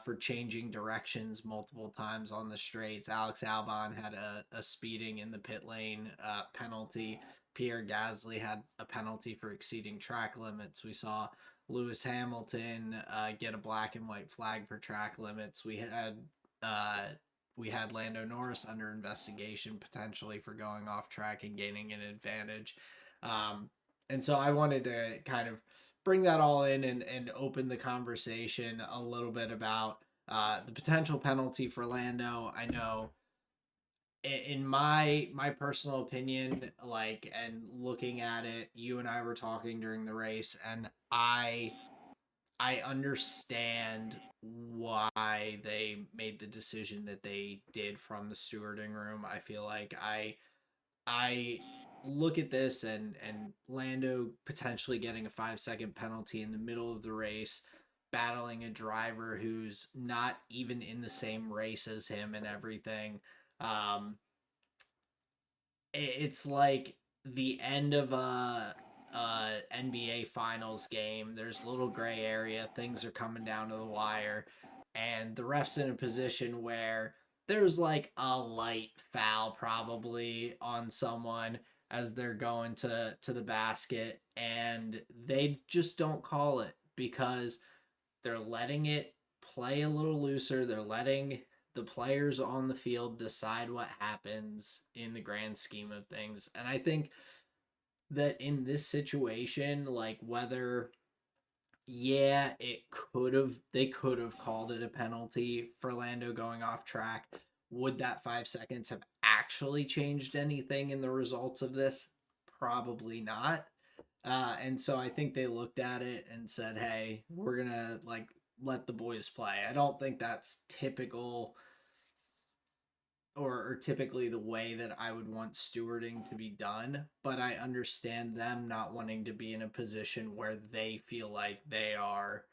Speaker 2: for changing directions multiple times on the straights. Alex Albon had a speeding in the pit lane penalty. Pierre Gasly had a penalty for exceeding track limits. We saw Lewis Hamilton get a black and white flag for track limits. Uh, we had Lando Norris under investigation potentially for going off track and gaining an advantage. And so I wanted to kind of bring that all in and open the conversation a little bit about the potential penalty for Lando. I know in my personal opinion, like, and looking at it, you and I were talking during the race, and I understand why they made the decision that they did from the stewarding room. I feel like I look at this and Lando potentially getting a 5-second penalty in the middle of the race, battling a driver who's not even in the same race as him and everything. Um, it's like the end of a NBA finals game. There's a little gray area. Things are coming down to the wire, and the ref's in a position where there's like a light foul probably on someone as they're going to the basket, and they just don't call it because they're letting it play a little looser. They're letting the players on the field decide what happens in the grand scheme of things. And I think that in this situation, like whether they could have called it a penalty for Lando going off track. Would that 5 seconds have actually changed anything in the results of this? Probably not. And so I think they looked at it and said, "Hey, we're gonna like let the boys play." I don't think that's typical or typically the way that I would want stewarding to be done, but I understand them not wanting to be in a position where they feel like they are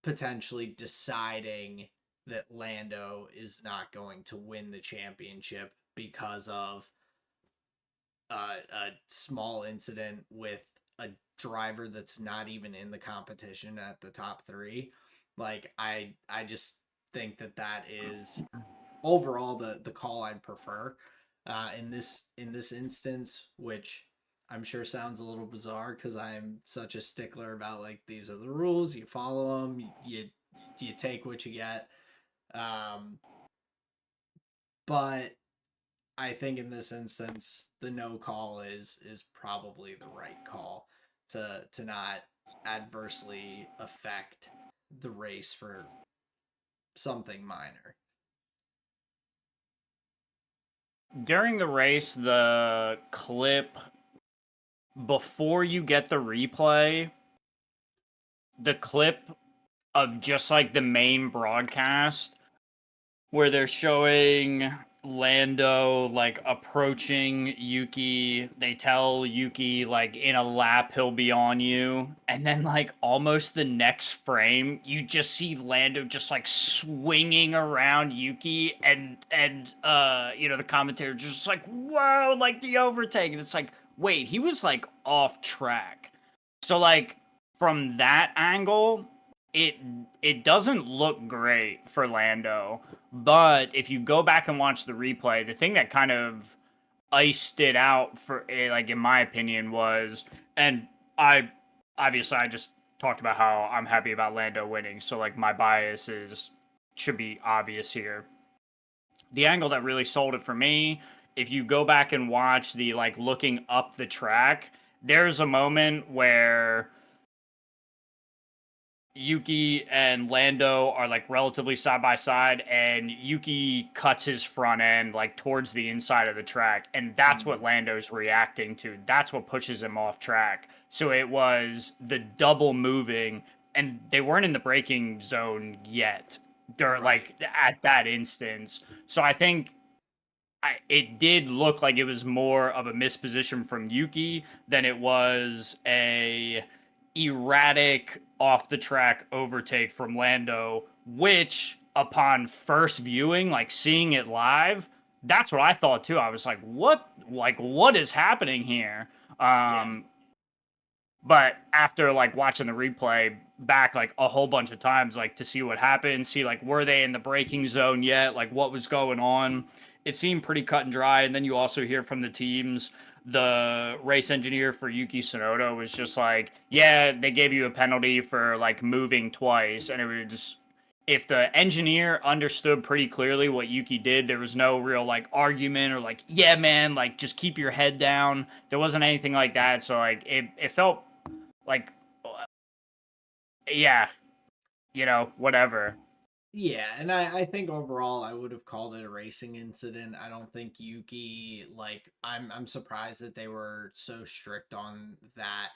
Speaker 2: potentially deciding that Lando is not going to win the championship because of a small incident with a driver that's not even in the competition at the top three. Like I just think that is overall the call I'd prefer in this instance, which I'm sure sounds a little bizarre because I'm such a stickler about like these are the rules, you follow them, you take what you get. Um, but I think in this instance, the no call is probably the right call to not adversely affect the race for something minor.
Speaker 1: During the race, the clip before you get the replay, the clip of just like the main broadcast where they're showing Lando like approaching Yuki. They tell Yuki like in a lap he'll be on you, and then like almost the next frame you just see Lando just like swinging around Yuki, and you know the commentator just like whoa, like the overtake, and it's like wait, he was like off track. So like from that angle, it it doesn't look great for Lando. But if you go back and watch the replay, the thing that kind of iced it out for like in my opinion was, and I obviously I just talked about how I'm happy about Lando winning, so like my bias is should be obvious here. The angle that really sold it for me, if you go back and watch the like looking up the track, there's a moment where Yuki and Lando are like relatively side by side, and Yuki cuts his front end like towards the inside of the track, and that's what
Speaker 2: Mm,
Speaker 1: Lando's reacting to. That's what pushes him off track. So it was the double moving, and they weren't in the braking zone yet. They're
Speaker 2: right.
Speaker 1: like at that instance. So I think it did look like it was more of a misposition from Yuki than it was a erratic off the track overtake from Lando, which upon first viewing, like seeing it live, that's what I thought too. I was like what is happening here?
Speaker 2: Yeah.
Speaker 1: Um but after like watching the replay back like a whole bunch of times, like to see what happened, see like were they in the braking zone yet, like what was going on, it seemed pretty cut and dry. And then you also hear from the teams, the race engineer for Yuki Tsunoda was just like, yeah, they gave you a penalty for like moving twice, and it was if the engineer understood pretty clearly what Yuki did, there was no real like argument or like, yeah, man, like just keep your head down. There wasn't anything like that. So like it felt like, yeah, whatever.
Speaker 2: Yeah, and I think overall I would have called it a racing incident. I don't think Yuki like I'm surprised that they were so strict on that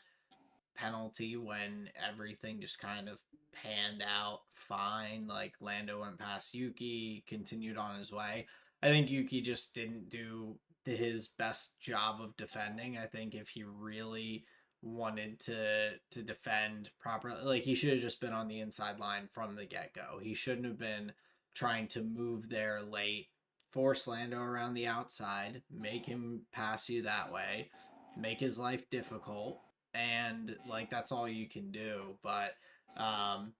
Speaker 2: penalty when everything just kind of panned out fine. Like Lando went past Yuki, continued on his way. I think Yuki just didn't do his best job of defending. I think if he really wanted to defend properly, like he should have just been on the inside line from the get-go. He shouldn't have been trying to move there late, force Lando around the outside, make him pass you that way, make his life difficult, and like that's all you can do. Um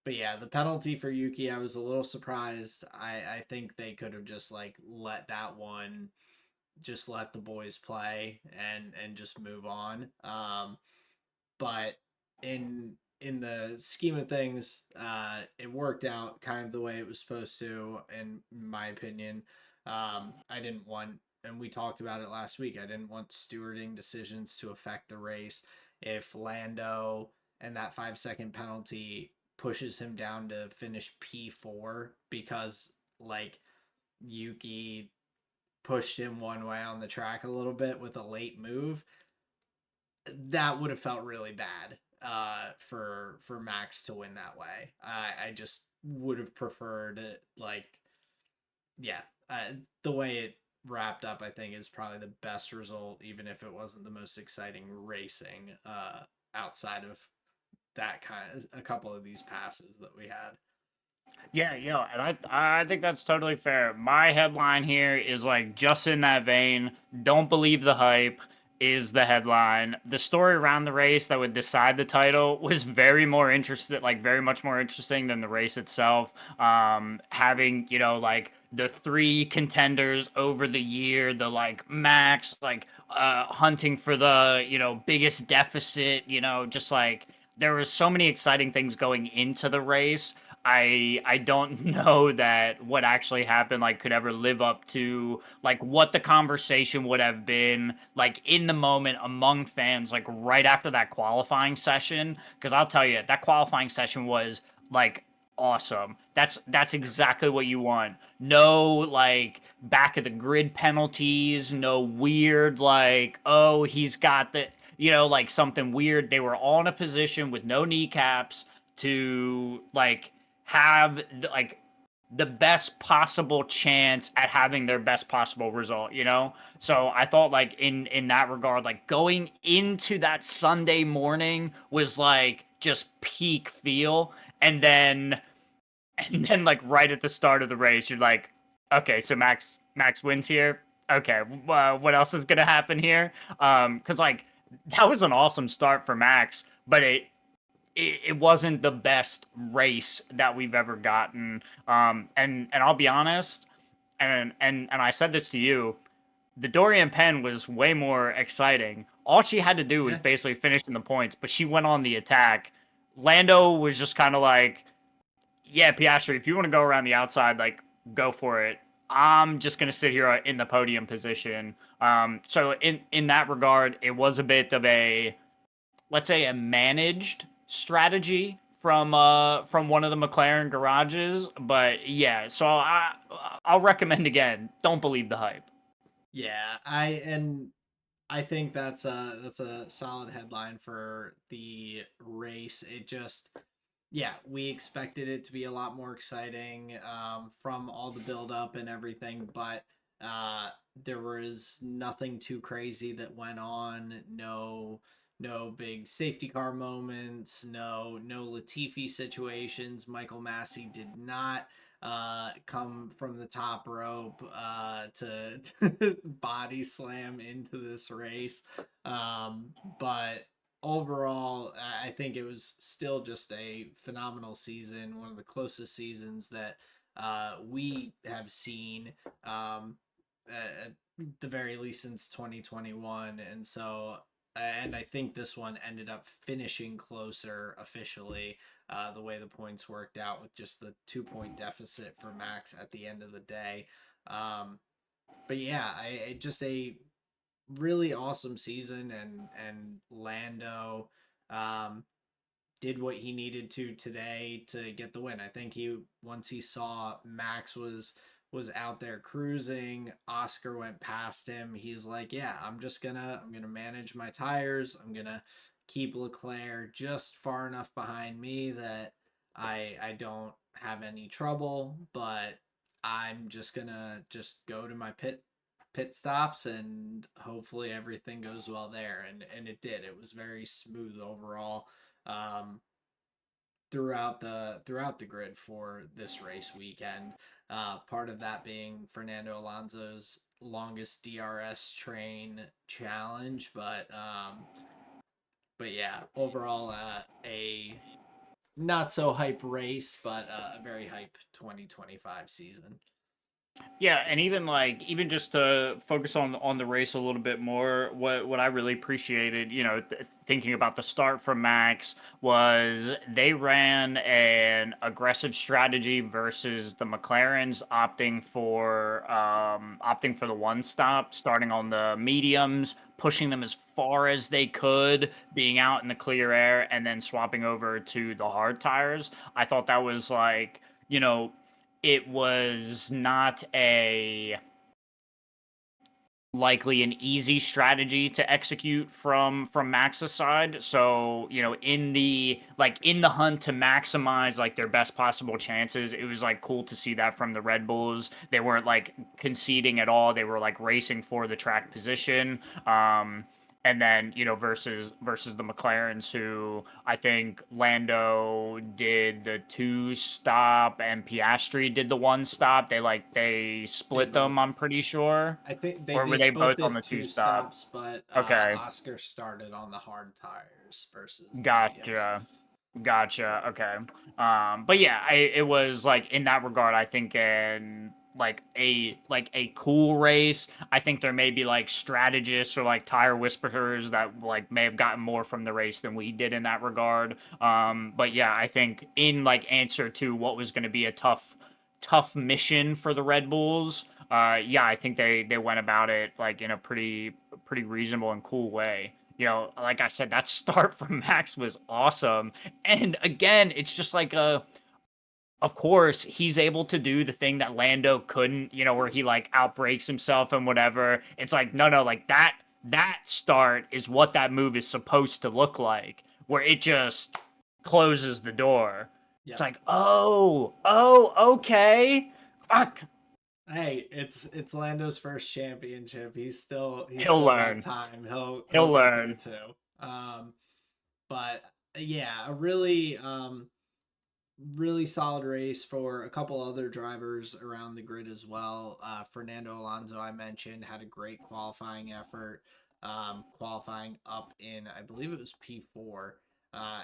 Speaker 2: but yeah, the penalty for Yuki, I was a little surprised. I think they could have just like let that one, just let the boys play and just move on. But in the scheme of things, it worked out kind of the way it was supposed to, in my opinion. I didn't want, and we talked about it last week, I didn't want stewarding decisions to affect the race. If Lando and that 5 second penalty pushes him down to finish P4 because like Yuki pushed him one way on the track a little bit with a late move, that would have felt really bad for Max to win that way. I just would have preferred it, like, yeah, the way it wrapped up I think is probably the best result, even if it wasn't the most exciting racing outside of that kind of a couple of these passes that we had.
Speaker 1: Yeah, yeah, and I think that's totally fair. My headline here is like just in that vein. Don't believe the hype. is the headline. The story around the race that would decide the title was very more interested, like very much more interesting than the race itself. Having, like the three contenders over the year, the like Max, like hunting for the, biggest deficit, just like there was so many exciting things going into the race. I don't know that what actually happened like could ever live up to like what the conversation would have been like in the moment among fans like right after that qualifying session, because I'll tell you that qualifying session was like awesome. That's exactly what you want. No like back of the grid penalties, no weird like, oh, he's got the, like something weird. They were all in a position with no kneecaps to like have like the best possible chance at having their best possible result. So I thought like in that regard, like going into that Sunday morning was like just peak feel. And then like right at the start of the race, you're like, okay, so Max wins here. Okay, what else is gonna happen here? Because like that was an awesome start for Max, but it wasn't the best race that we've ever gotten. And I'll be honest, and I said this to you, the Dorian Penn was way more exciting. All she had to do was
Speaker 2: Yeah.
Speaker 1: basically finish in the points, but she went on the attack. Lando was just kind of like, yeah, Piastri, if you want to go around the outside, like go for it. I'm just gonna sit here in the podium position. So in that regard, it was a bit of a, let's say, a managed strategy from one of the McLaren garages. But yeah, so I'll recommend again, don't believe the hype.
Speaker 2: Yeah, I think that's a solid headline for the race. It just, yeah, we expected it to be a lot more exciting from all the build up and everything, but uh, there was nothing too crazy that went on. No big safety car moments. No Latifi situations. Michael Massey did not come from the top rope to body slam into this race. But overall, I think it was still just a phenomenal season, one of the closest seasons that we have seen, at the very least since 2021. And I think this one ended up finishing closer officially, the way the points worked out with just the 2 point deficit for Max at the end of the day. Um, but yeah, I just a really awesome season, and Lando um did what he needed to today to get the win. I think he once he saw Max was out there cruising, Oscar went past him. He's like, "Yeah, I'm going to manage my tires. I'm going to keep Leclerc just far enough behind me that I don't have any trouble, but I'm just going to just go to my pit stops and hopefully everything goes well there." And it did. It was very smooth overall, um, throughout the grid for this race weekend. Part of that being Fernando Alonso's longest DRS train challenge, but yeah, overall, a not so hype race, but a very hype 2025 season.
Speaker 1: Yeah, and even just to focus on the race a little bit more, what I really appreciated, thinking about the start from Max, was they ran an aggressive strategy versus the McLarens opting for the one stop, starting on the mediums, pushing them as far as they could, being out in the clear air, and then swapping over to the hard tires. I thought that was like, it was not a likely an easy strategy to execute from Max's side. So, in the hunt to maximize like their best possible chances, it was like cool to see that from the Red Bulls. They weren't like conceding at all. They were like racing for the track position. And then, versus the McLarens, who I think Lando did the 2 stop and Piastri did the 1 stop. They
Speaker 2: They
Speaker 1: split them, I'm
Speaker 2: both,
Speaker 1: pretty sure.
Speaker 2: I think they
Speaker 1: Or were
Speaker 2: did
Speaker 1: they
Speaker 2: both
Speaker 1: both on
Speaker 2: did
Speaker 1: the two
Speaker 2: two
Speaker 1: stop?
Speaker 2: stops, but
Speaker 1: Okay.
Speaker 2: Oscar started on the hard tires versus the mediums.
Speaker 1: Gotcha. Gotcha.
Speaker 2: So
Speaker 1: Okay. But yeah, it was like in that regard, I think in like a cool race. I think there may be like strategists or like tire whisperers that like may have gotten more from the race than we did in that regard. But yeah, I think in like answer to what was going to be a tough mission for the Red Bulls. Yeah, I think they went about it like in a pretty reasonable and cool way. Like I said, that start from Max was awesome. And again, it's just like of course, he's able to do the thing that Lando couldn't, where he like outbreaks himself and whatever. It's like, no, like that start is what that move is supposed to look like, where it just closes the door. It's
Speaker 2: yep.
Speaker 1: like, oh, okay. Fuck.
Speaker 2: Hey, it's Lando's first championship. He's
Speaker 1: He'll
Speaker 2: still got
Speaker 1: learn.
Speaker 2: time. He'll
Speaker 1: He'll
Speaker 2: get there
Speaker 1: learn.
Speaker 2: too. Um, but yeah, a really really solid race for a couple other drivers around the grid as well. Fernando Alonso, I mentioned, had a great qualifying effort, qualifying up in, I believe it was P4,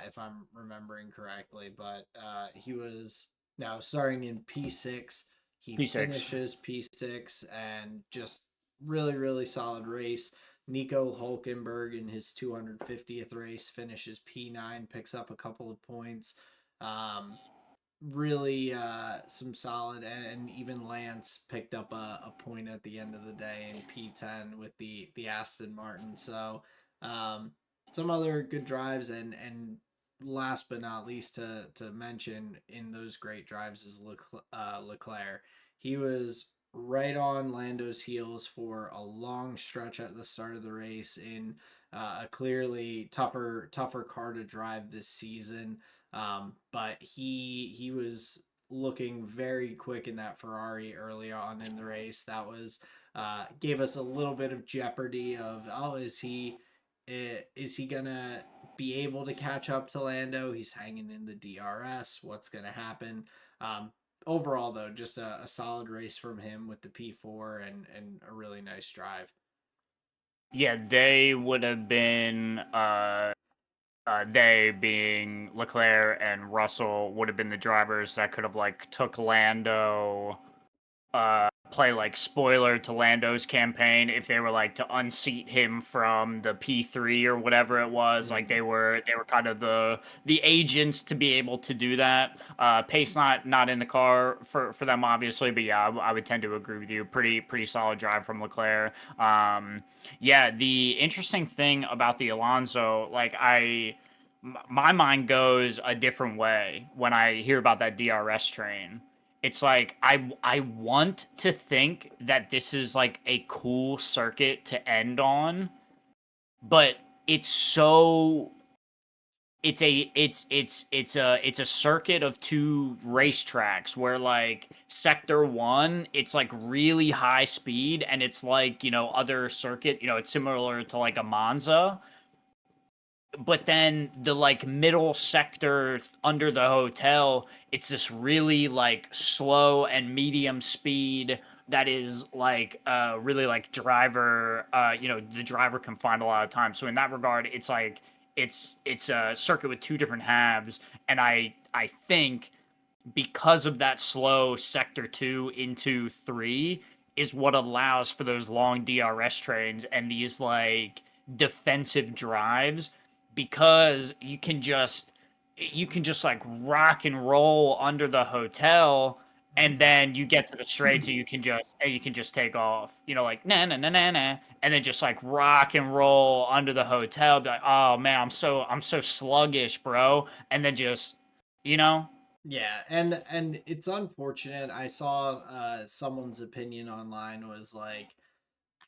Speaker 2: if I'm remembering correctly. But he was now starting in P6. He
Speaker 1: P6.
Speaker 2: finishes P6 and just really, really solid race. Nico Hulkenberg in his 250th race finishes P9, picks up a couple of points. Um, Really some solid, and even Lance picked up a point at the end of the day in P10 with the Aston Martin. So um, some other good drives, and last but not least to mention in those great drives is Leclerc. He was right on Lando's heels for a long stretch at the start of the race in a clearly tougher car to drive this season. But he was looking very quick in that Ferrari early on in the race. That was gave us a little bit of jeopardy of, oh, is he gonna be able to catch up to Lando? He's hanging in the DRS. What's gonna happen? Um, Overall, though, just a solid race from him with the P4 and a really nice drive.
Speaker 1: Yeah, they would have been they being Leclerc and Russell would have been the drivers that could have like took Lando, play like spoiler to Lando's campaign if they were like to unseat him from the P3 or whatever it was. Like
Speaker 2: Mm-hmm.
Speaker 1: they were kind of the agents to be able to do that. Pace not in the car for them obviously, but yeah, I would tend to agree with you. Pretty solid drive from Leclerc. Yeah, the interesting thing about the Alonso, like my mind goes a different way when I hear about that DRS train. It's like I want to think that this is like a cool circuit to end on, but it's so it's a circuit of two racetracks where like sector 1 it's like really high speed and it's like other circuit, it's similar to like a Monza, but then the like middle sector under the hotel, it's this really like slow and medium speed that is like really like driver, the driver can find a lot of time. So in that regard, it's like it's a circuit with two different halves, and I think because of that slow sector 2 into 3 is what allows for those long DRS trains and these like defensive drives, because you can just like rock and roll under the hotel, and then you get to the straight, so you can just take off, like na, and then just like rock and roll under the hotel, be like, oh man, I'm so sluggish, bro, and then just you know
Speaker 2: Yeah, and it's unfortunate. I saw someone's opinion online was like,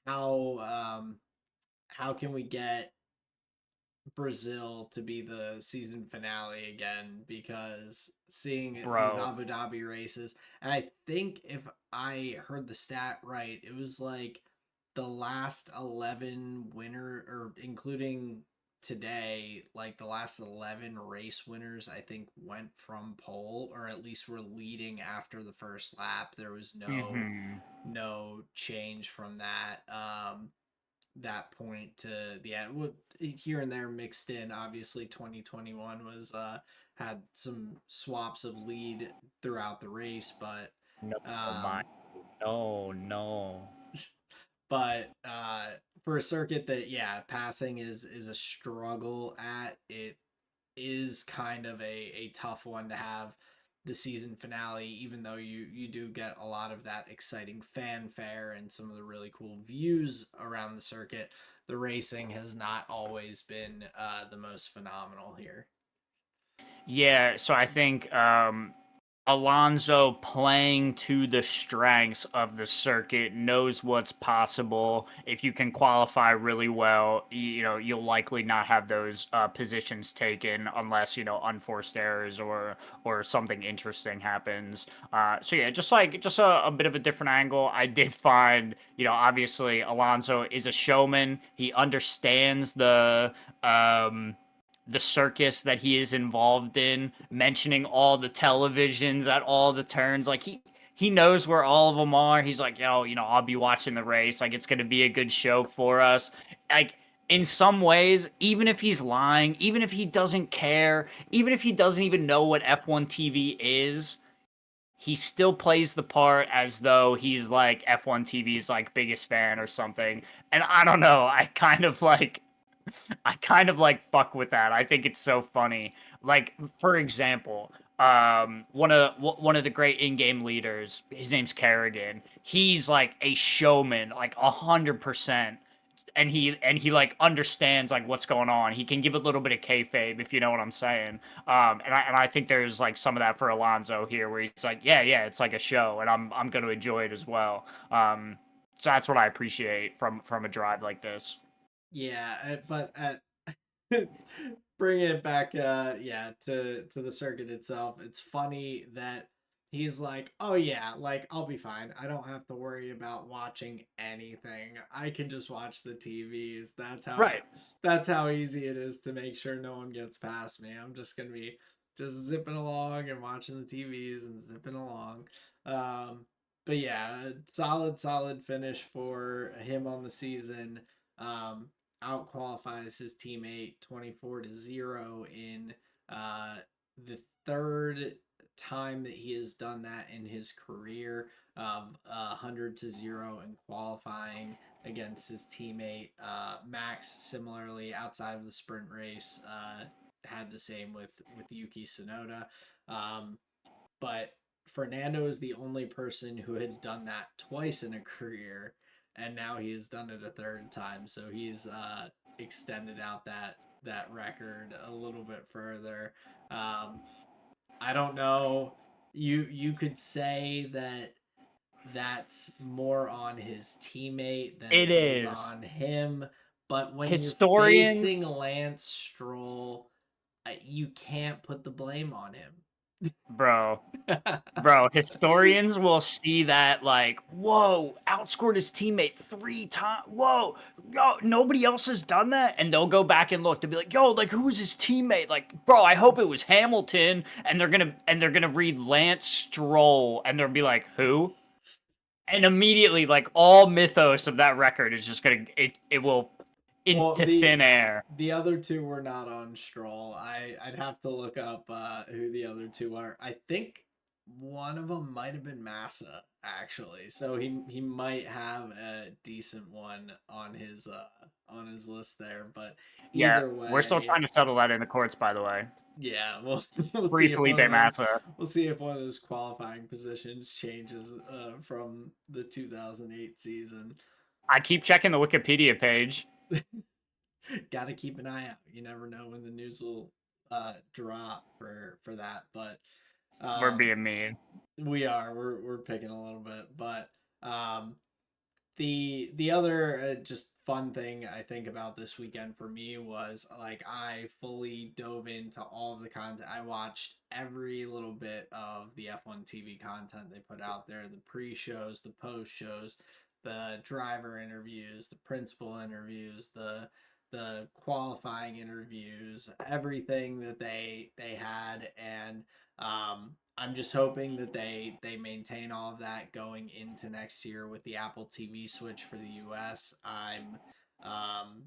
Speaker 2: how how can we get Brazil to be the season finale again, because seeing these
Speaker 1: bro.
Speaker 2: Abu Dhabi races, and I think if I heard the stat right, it was like the last 11 winner, or including today, like the last 11 race winners, I think went from pole, or at least were leading after the first lap. There was
Speaker 1: Hmm.
Speaker 2: no change from that. That point to the end. Here and there mixed in. Obviously, 2021 was had some swaps of lead throughout the race, but
Speaker 1: No, my,
Speaker 2: um,
Speaker 1: no, no.
Speaker 2: but for a circuit that, yeah, passing is a struggle at, it is kind of a tough one to have the season finale, even though you do get a lot of that exciting fanfare and some of the really cool views around the circuit. The racing has not always been the most phenomenal here.
Speaker 1: Yeah, so I think Alonso playing to the strengths of the circuit knows what's possible. If you can qualify really well, you know, you'll likely not have those positions taken unless, you know, unforced errors or something interesting happens. So yeah, just a bit of a different angle. I did find, you know, obviously Alonso is a showman. He understands the circus that he is involved in, mentioning all the televisions at all the turns. Like he knows where all of them are. He's like, yo, you know, I'll be watching the race. Like it's gonna be a good show for us. Like in some ways, even if he's lying, even if he doesn't care, even if he doesn't even know what F1 TV is, he still plays the part as though he's like F1 TV's like biggest fan or something. And I don't know, I kind of like fuck with that. I think it's so funny. Like for example, one of the great in-game leaders, his name's Kerrigan. He's like a showman, like 100%. And he like understands like what's going on. He can give a little bit of kayfabe if you know what I'm saying. And I think there's like some of that for Alonso here, where he's like, yeah, it's like a show, and I'm gonna enjoy it as well. So that's what I appreciate from a drive like this.
Speaker 2: Yeah, but at bringing it back, yeah, to the circuit itself, it's funny that he's like, oh yeah, like I'll be fine, I don't have to worry about watching anything, I can just watch the TVs.
Speaker 1: Right.
Speaker 2: That's how easy it is to make sure no one gets past me. I'm just gonna be just zipping along and watching the TVs and zipping along. um but yeah, solid finish for him on the season. um Out qualifies his teammate 24-0 in uh, the third time that he has done that in his career, of 100-0 in qualifying against his teammate. Max, similarly, outside of the sprint race, had the same with Yuki Tsunoda. Um, but Fernando is the only person who had done that twice in a career, and now he has done it a third time. So he's extended out that record a little bit further. Um, I don't know. You could say that that's more on his teammate than
Speaker 1: It
Speaker 2: it is
Speaker 1: is.
Speaker 2: on him. But when you're
Speaker 1: Historians,
Speaker 2: facing Lance Stroll, you can't put the blame on him.
Speaker 1: bro, historians will see that like, whoa, outscored his teammate 3 times. Whoa, yo, nobody else has done that, and they'll go back and look. They'll be like, yo, like who was his teammate? Like, bro, I hope it was Hamilton. And they're gonna read Lance Stroll, and they'll be like, who? And immediately, like all mythos of that record is just gonna it will
Speaker 2: Well,
Speaker 1: into thin air.
Speaker 2: the other two were not on Stroll. I'd have to look up who the other two are. I think one of them might have been Massa, actually. So he might have a decent one on his list there. But
Speaker 1: Yeah,
Speaker 2: either
Speaker 1: we're still
Speaker 2: way,
Speaker 1: trying to settle that in the courts, by the way.
Speaker 2: yeah, we'll
Speaker 1: Free
Speaker 2: see if one
Speaker 1: Felipe
Speaker 2: of those
Speaker 1: Massa.
Speaker 2: we'll see if one of those qualifying positions changes from the 2008 season.
Speaker 1: I keep checking the Wikipedia page.
Speaker 2: Got to keep an eye out. You never know when the news will drop for that. But
Speaker 1: We're
Speaker 2: um,
Speaker 1: being mean.
Speaker 2: we're picking a little bit. But um, the other just fun thing I think about this weekend for me was, like, I fully dove into all of the content. I watched every little bit of the F1 TV content they put out there, the pre-shows, the post-shows, the driver interviews, the principal interviews, the qualifying interviews, everything that they had, and I'm just hoping that they maintain all of that going into next year with the Apple TV switch for the US. Um,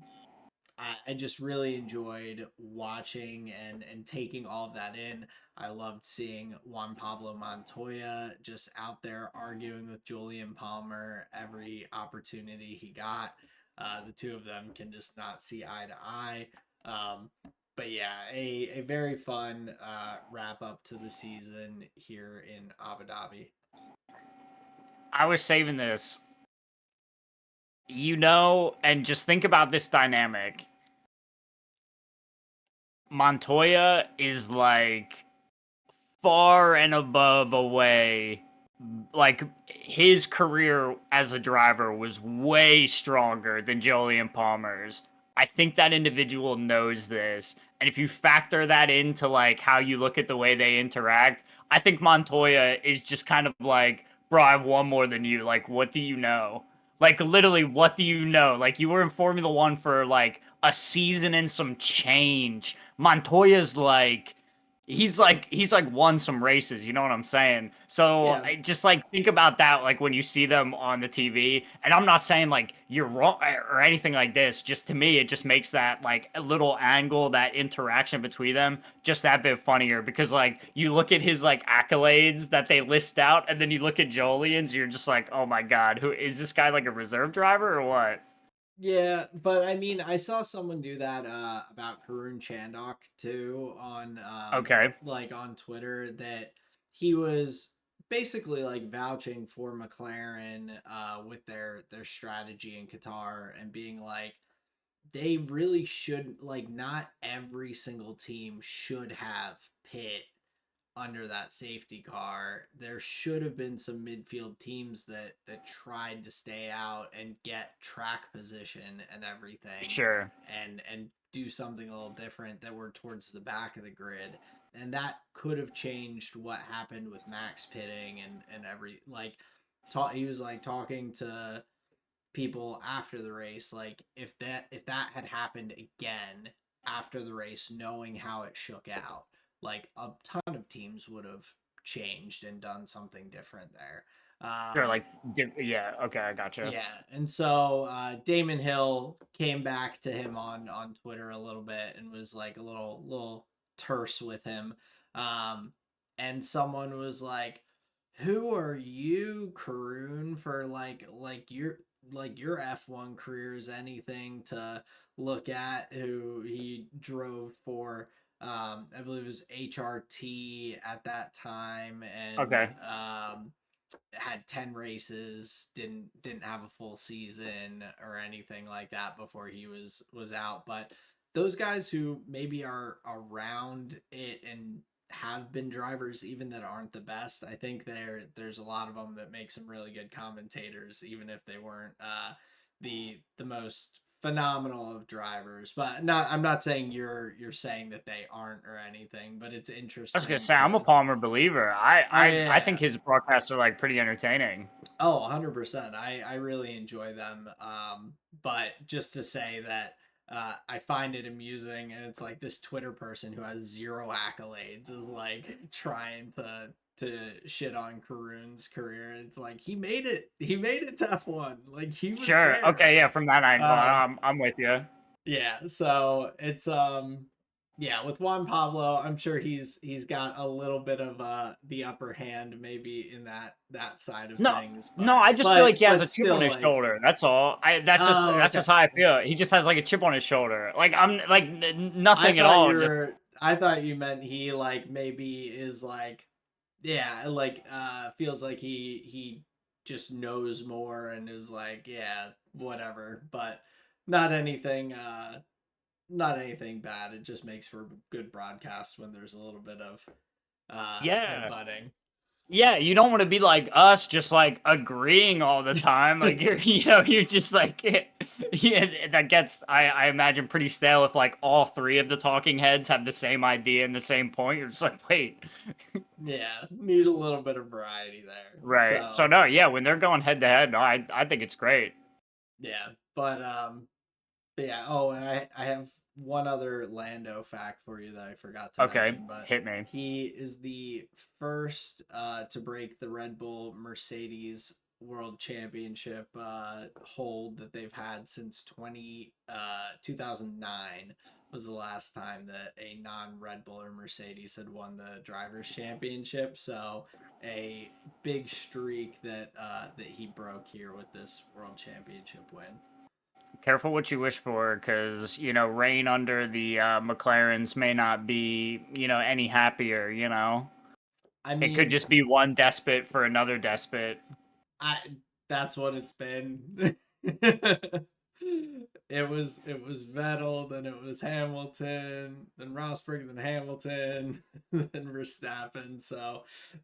Speaker 2: I just really enjoyed watching and taking all of that in. I loved seeing Juan Pablo Montoya just out there arguing with Julian Palmer every opportunity he got. The two of them can just not see eye to eye. Um, but yeah, a very fun wrap up to the season here in Abu Dhabi.
Speaker 1: I was saving this. And just think about this dynamic. Montoya is like far and above away. Like his career as a driver was way stronger than Jolyon Palmer's. I think that individual knows this. And if you factor that into like how you look at the way they interact, I think Montoya is just kind of like, bro, I've won more than you. Like, what do you know? Like literally, what do you know? Like you were in Formula One for like a season and some change. Montoya's like he's like won some races, you know what I'm saying? So
Speaker 2: Yeah,
Speaker 1: I just like think about that like when you see them on the TV. And I'm not saying like you're wrong or anything like this. Just to me, it just makes that like a little angle, that interaction between them, just that bit funnier because like you look at his like accolades that they list out, and then you look at Jolien's, you're just like, oh my god, who is this guy, like a reserve driver or what?
Speaker 2: yeah, but I mean, I saw someone do that about Karun Chandok too on
Speaker 1: Okay,
Speaker 2: like on Twitter, that he was basically like vouching for McLaren with their strategy in Qatar, and being like, they really should, like, not every single team should have Pitt under that safety car. There should have been some midfield teams that tried to stay out and get track position and everything,
Speaker 1: sure.
Speaker 2: and do something a little different, that were towards the back of the grid. And that could have changed what happened with Max pitting and every, like, he was like talking to people after the race, like, if that had happened again after the race, knowing how it shook out, like, a ton of teams would have changed and done something different there.
Speaker 1: Sure, like yeah, okay, I gotcha.
Speaker 2: Yeah, and so Damon Hill came back to him on Twitter a little bit and was like a little terse with him, and someone was like, "Who are you, Karoon, for your F1 career is anything to look at?" Who he drove for, I believe it was HRT at that time, and
Speaker 1: Okay.
Speaker 2: had 10 races, didn't have a full season or anything like that before he was out. But those guys who maybe are around it and have been drivers, even that aren't the best, I think there's a lot of them that make some really good commentators, even if they weren't the most phenomenal of drivers. But not, I'm not saying you're saying that they aren't or anything, but it's
Speaker 1: I was gonna
Speaker 2: interesting
Speaker 1: say I'm a
Speaker 2: to.
Speaker 1: Palmer believer. I
Speaker 2: Oh
Speaker 1: I I
Speaker 2: yeah.
Speaker 1: think his broadcasts are like pretty entertaining.
Speaker 2: Oh, 100%. I really enjoy them. But just to say that I find it amusing, and it's like this Twitter person who has zero accolades is like trying to shit on Karoon's career. It's like he made it to F1. Like, he was
Speaker 1: Sure.
Speaker 2: there.
Speaker 1: Okay. Yeah. From that angle,
Speaker 2: Uh
Speaker 1: I'm with you.
Speaker 2: yeah, so it's yeah, with Juan Pablo, I'm sure he's got a little bit of the upper hand maybe in that side of
Speaker 1: No,
Speaker 2: things,
Speaker 1: no.
Speaker 2: but
Speaker 1: I just feel like
Speaker 2: but
Speaker 1: he has a
Speaker 2: but
Speaker 1: chip on
Speaker 2: still,
Speaker 1: his
Speaker 2: like,
Speaker 1: shoulder. That's all. That's just
Speaker 2: oh,
Speaker 1: that's
Speaker 2: okay.
Speaker 1: just how I feel. He just has like a chip on his shoulder. Like I'm like
Speaker 2: I
Speaker 1: nothing at
Speaker 2: thought
Speaker 1: all.
Speaker 2: you
Speaker 1: Just
Speaker 2: were I thought you meant he, like, maybe is like, yeah, like, feels like he just knows more and is like, yeah, whatever, but not anything not anything bad. It just makes for good broadcast when there's a little bit of
Speaker 1: yeah.
Speaker 2: headbutting.
Speaker 1: Yeah, you don't want to be like us, just like agreeing all the time. Like you're, you're just like, yeah, that gets, I imagine, pretty stale if like all three of the talking heads have the same idea and the same point. You're just like, wait,
Speaker 2: Yeah, need a little bit of variety there.
Speaker 1: right? So
Speaker 2: So
Speaker 1: no, yeah, when they're going head to head, no, I think it's great.
Speaker 2: yeah, but yeah. Oh, and I have one other Lando fact for you that I forgot to
Speaker 1: Okay,
Speaker 2: mention, but
Speaker 1: hit me.
Speaker 2: he is the first to break the Red Bull Mercedes World Championship hold that they've had since 2009 was the last time that a non Red Bull or Mercedes had won the drivers championship. So a big streak that he broke here with this world championship win.
Speaker 1: Careful what you wish for, because rain under the McLarens may not be any happier.
Speaker 2: I
Speaker 1: It could
Speaker 2: mean,
Speaker 1: just be one despot for another despot.
Speaker 2: I that's what it's been. It was Vettel, then it was Hamilton, then Rosberg, then Hamilton, then Verstappen.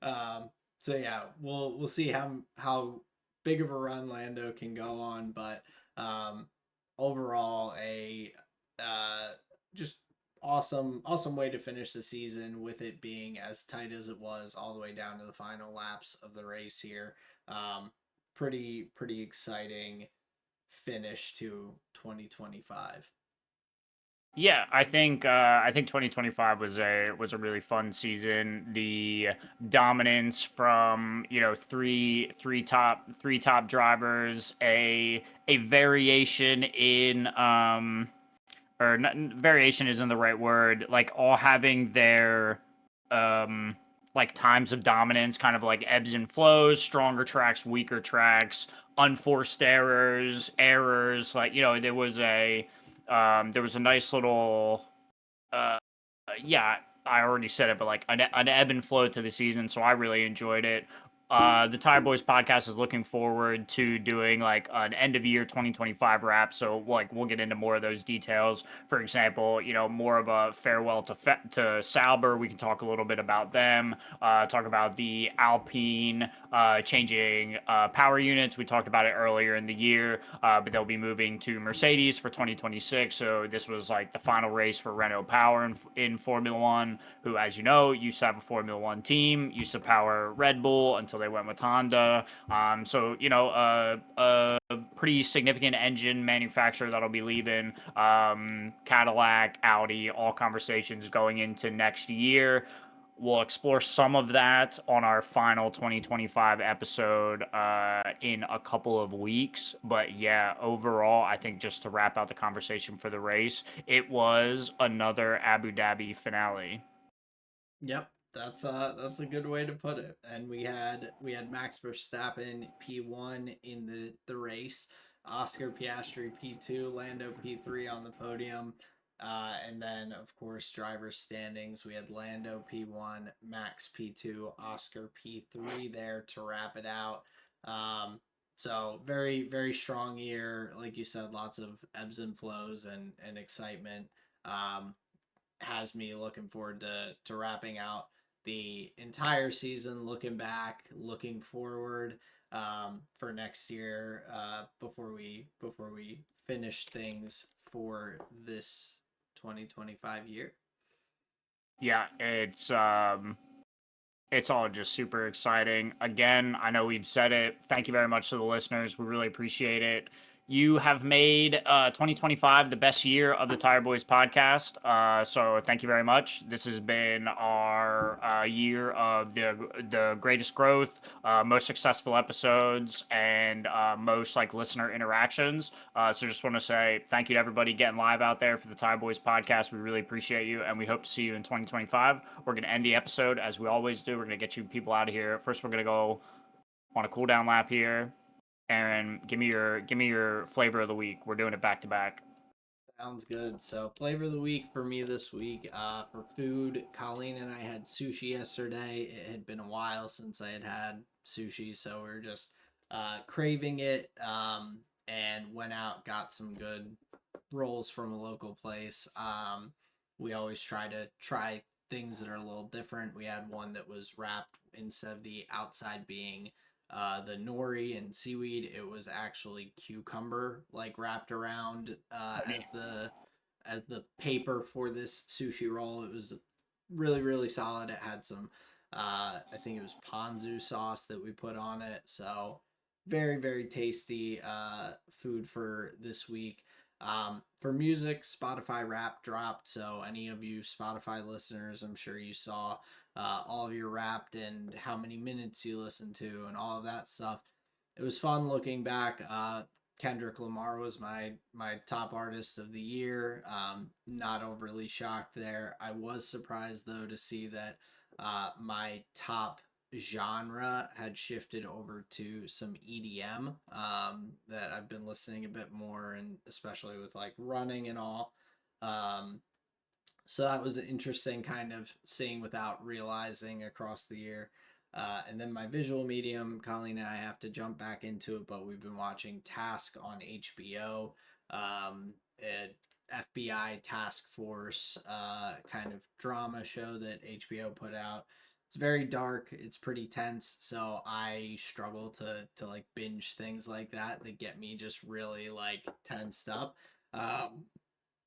Speaker 2: Um, so yeah, we'll see how big of a run Lando can go on, but um, overall a uh just awesome way to finish the season with it being as tight as it was all the way down to the final laps of the race here. um, pretty exciting finish to 2025.
Speaker 1: Yeah, I think 2025 was a really fun season. The dominance from three top drivers, a variation in or not, variation isn't the right word. Like all having their um like times of dominance, kind of like ebbs and flows, stronger tracks, weaker tracks, unforced errors. Like there was a nice little uh yeah, I already said it, but like an ebb and flow to the season, so I really enjoyed it. The Tire Boys podcast is looking forward to doing like an end of year 2025 wrap. So like we'll get into more of those details. For example, more of a farewell to Sauber. We can talk a little bit about them. Talk about the Alpine changing power units. We talked about it earlier in the year, but they'll be moving to Mercedes for 2026. So this was like the final race for Renault Power in Formula One, who, as you know, used to have a Formula One team, used to power Red Bull until they went with Honda. So a pretty significant engine manufacturer that'll be leaving. Cadillac, Audi, all conversations going into next year. We'll explore some of that on our final 2025 episode in a couple of weeks. But yeah, overall, I think just to wrap out the conversation for the race, it was another Abu Dhabi finale.
Speaker 2: Yep, that's a good way to put it. And we had Max Verstappen P1 in the race, Oscar Piastri P2, Lando P3 on the podium. And then, of course, driver standings. We had Lando P1, Max P2, Oscar P3 there to wrap it out. So very strong year, like you said, lots of ebbs and flows and excitement. Um, has me looking forward to wrapping out the entire season, looking back, looking forward for next year before we finish things for this 2025 year.
Speaker 1: Yeah, it's all just super exciting. Again, I know we've said it. Thank you very much to the listeners. We really appreciate it. You have made 2025 the best year of the Tire Boys podcast. So thank you very much. This has been our year of the greatest growth, most successful episodes, and most like listener interactions. So just want to say thank you to everybody getting live out there for the Tire Boys podcast. We really appreciate you, and we hope to see you in 2025. We're going to end the episode as we always do. We're going to get you people out of here. First, we're going to go on a cool down lap here. Aaron, give me your flavor of the week. We're doing it back to back.
Speaker 2: Sounds good. So flavor of the week for me this week, for food, Colleen and I had sushi yesterday. It had been a while since I had sushi, so we are just craving it. And went out, got some good rolls from a local place. We always try things that are a little different. We had one that was wrapped instead of the outside being the nori and seaweed, it was actually cucumber like wrapped around as the paper for this sushi roll. It was really really solid. It had some I think it was ponzu sauce that we put on it. So very very tasty food for this week. For music, Spotify Wrap dropped. So any of you Spotify listeners, I'm sure you saw all of your Wrapped and how many minutes you listened to and all of that stuff. It was fun looking back. Kendrick Lamar was my top artist of the year. Not overly shocked there. I was surprised though to see that my top genre had shifted over to some EDM that I've been listening a bit more, and especially with like running and all. Um, so that was interesting, kind of seeing without realizing across the year. And then my visual medium, Colleen and I have to jump back into it, but we've been watching Task on HBO, an FBI task force kind of drama show that HBO put out. It's very dark. It's pretty tense, so I struggle to like binge things like that get me just really like tensed up.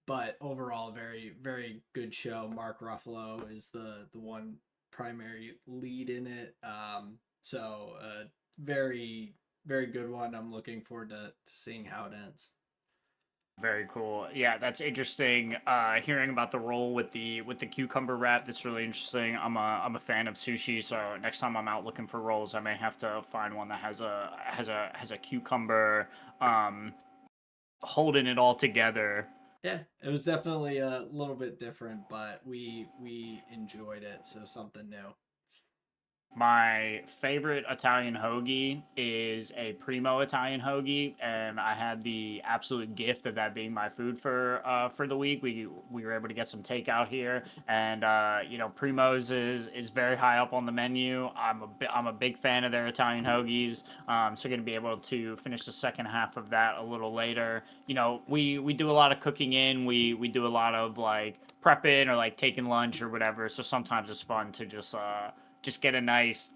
Speaker 2: But overall, very very good show. Mark Ruffalo is the one primary lead in it. So very very good one. I'm looking forward to seeing how it ends.
Speaker 1: Very cool. Yeah, that's interesting. Hearing about the roll with the cucumber wrap, that's really interesting. I'm a fan of sushi, so next time I'm out looking for rolls, I may have to find one that has a cucumber holding it all together.
Speaker 2: Yeah, it was definitely a little bit different, but we enjoyed it. So something new.
Speaker 1: My favorite Italian hoagie is a primo Italian hoagie, and I had the absolute gift of that being my food for the week. We were able to get some takeout here, and Primo's is very high up on the menu. I'm a big fan of their Italian hoagies. So going to be able to finish the second half of that a little later. We do a lot of cooking in. We do a lot of like prepping or like taking lunch or whatever. So sometimes it's fun to just get a nice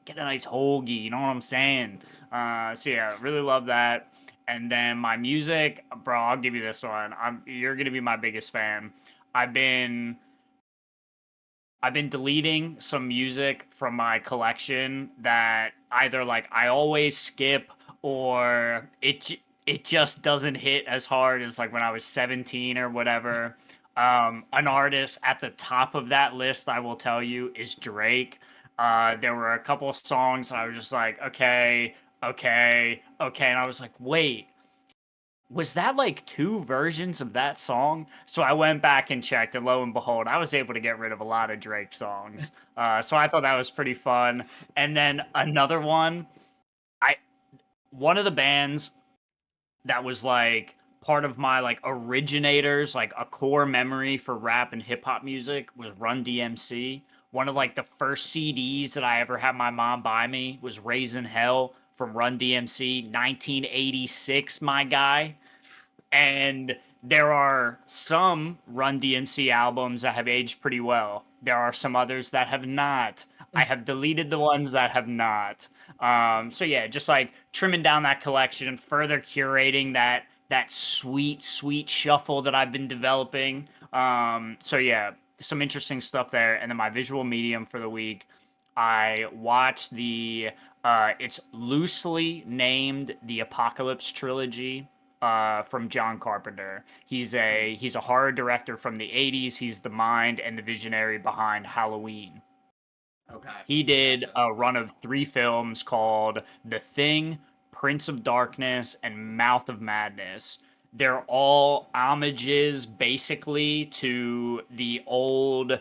Speaker 1: hoagie. You know what I'm saying? So yeah, really love that. And then my music, bro. I'll give you this one. You're gonna be my biggest fan. I've been I've been deleting some music from my collection that either like I always skip or it just doesn't hit as hard as like when I was 17 or whatever. An artist at the top of that list, I will tell you, is Drake. There were a couple of songs I was just like, okay, okay, okay, and I was like, wait, was that like two versions of that song? So I went back and checked, and lo and behold, I was able to get rid of a lot of Drake songs. So I thought that was pretty fun. And then another one, I one of the bands that was like part of my like originators, like a core memory for rap and hip hop music was Run DMC. One of like the first CDs that I ever had my mom buy me was Raising Hell from Run DMC, 1986, my guy. And there are some Run DMC albums that have aged pretty well. There are some others that have not. I have deleted the ones that have not. So yeah, just like trimming down that collection, further curating that sweet sweet shuffle that I've been developing. So yeah, some interesting stuff there. And then my visual medium for the week, I watched the it's loosely named the Apocalypse trilogy from John Carpenter. He's a horror director from the 80s. He's the mind and the visionary behind Halloween.
Speaker 2: Okay,
Speaker 1: He did
Speaker 2: gotcha.
Speaker 1: a run of 3 films called The Thing, Prince of Darkness, and Mouth of Madness. They're all homages basically to the old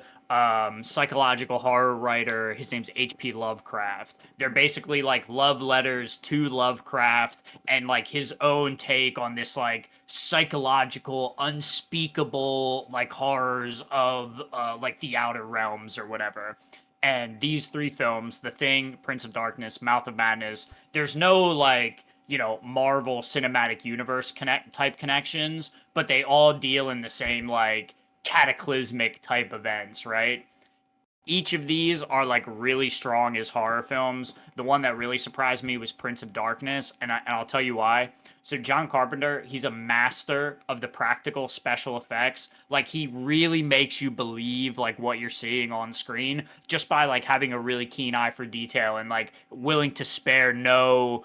Speaker 1: psychological horror writer. His name's H.P. Lovecraft. They're basically like love letters to Lovecraft and like his own take on this like psychological, unspeakable like horrors of like the outer realms or whatever. And these 3 films, The Thing, Prince of Darkness, Mouth of Madness, there's no like, Marvel Cinematic Universe type connections, but they all deal in the same like cataclysmic type events, right? each of these are like really strong as horror films. The one that really surprised me was Prince of Darkness, and I'll tell you why. So John Carpenter, he's a master of the practical special effects. Like he really makes you believe like what you're seeing on screen just by like having a really keen eye for detail and like willing to spare no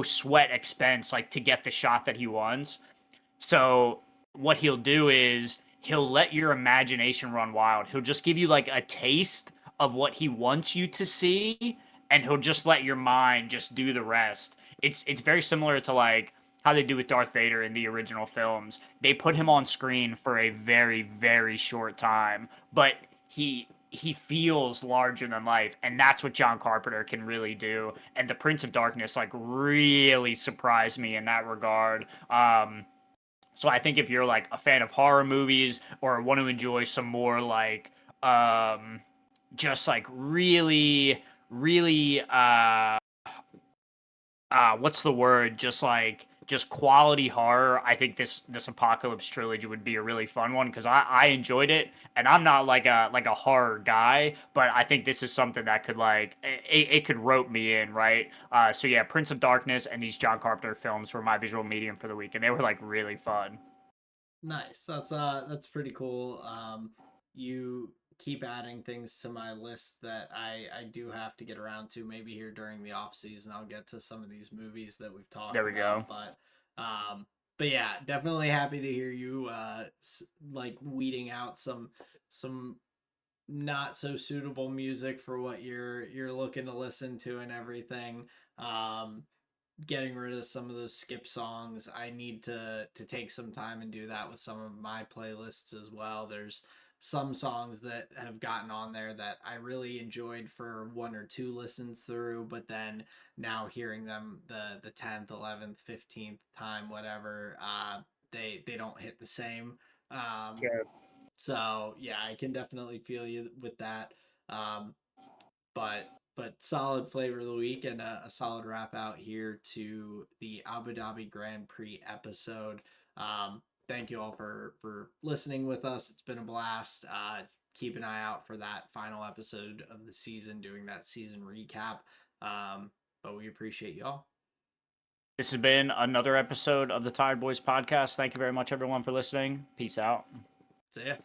Speaker 1: sweat expense like to get the shot that he wants. So what he'll do is he'll let your imagination run wild. He'll just give you like a taste of what he wants you to see, and he'll just let your mind just do the rest. It's very similar to like how they do with Darth Vader in the original films. They put him on screen for a very very short time, but he feels larger than life, and that's what John Carpenter can really do. And the Prince of Darkness like really surprised me in that regard. So I think if you're like a fan of horror movies or want to enjoy some more like um just like really what's the word? Just quality horror. I think this Apocalypse trilogy would be a really fun one because I enjoyed it, and I'm not like a horror guy, but I think this is something that could like it could rope me in, right? So yeah, Prince of Darkness and these John Carpenter films were my visual medium for the week, and they were like really fun.
Speaker 2: Nice. That's pretty cool. You keep adding things to my list that I do have to get around to. Maybe here during the off season, I'll get to some of these movies that we've
Speaker 1: There
Speaker 2: talked
Speaker 1: we
Speaker 2: about.
Speaker 1: go.
Speaker 2: But yeah, definitely happy to hear you like weeding out some not so suitable music for what you're looking to listen to and everything. Um, Getting rid of some of those skip songs. I need to take some time and do that with some of my playlists as well. There's some songs that have gotten on there that I really enjoyed for one or two listens through, but then now hearing them the 10th, 11th, 15th time, whatever, they don't hit the same. Um,
Speaker 1: Sure.
Speaker 2: so yeah, I can definitely feel you with that. Um, but solid flavor of the week and a solid wrap out here to the Abu Dhabi Grand Prix episode. Thank you all for listening with us. It's been a blast. Keep an eye out for that final episode of the season, doing that season recap. But we appreciate you all.
Speaker 1: This has been another episode of the Tired Boys podcast. Thank you very much, everyone, for listening. Peace out.
Speaker 2: See ya.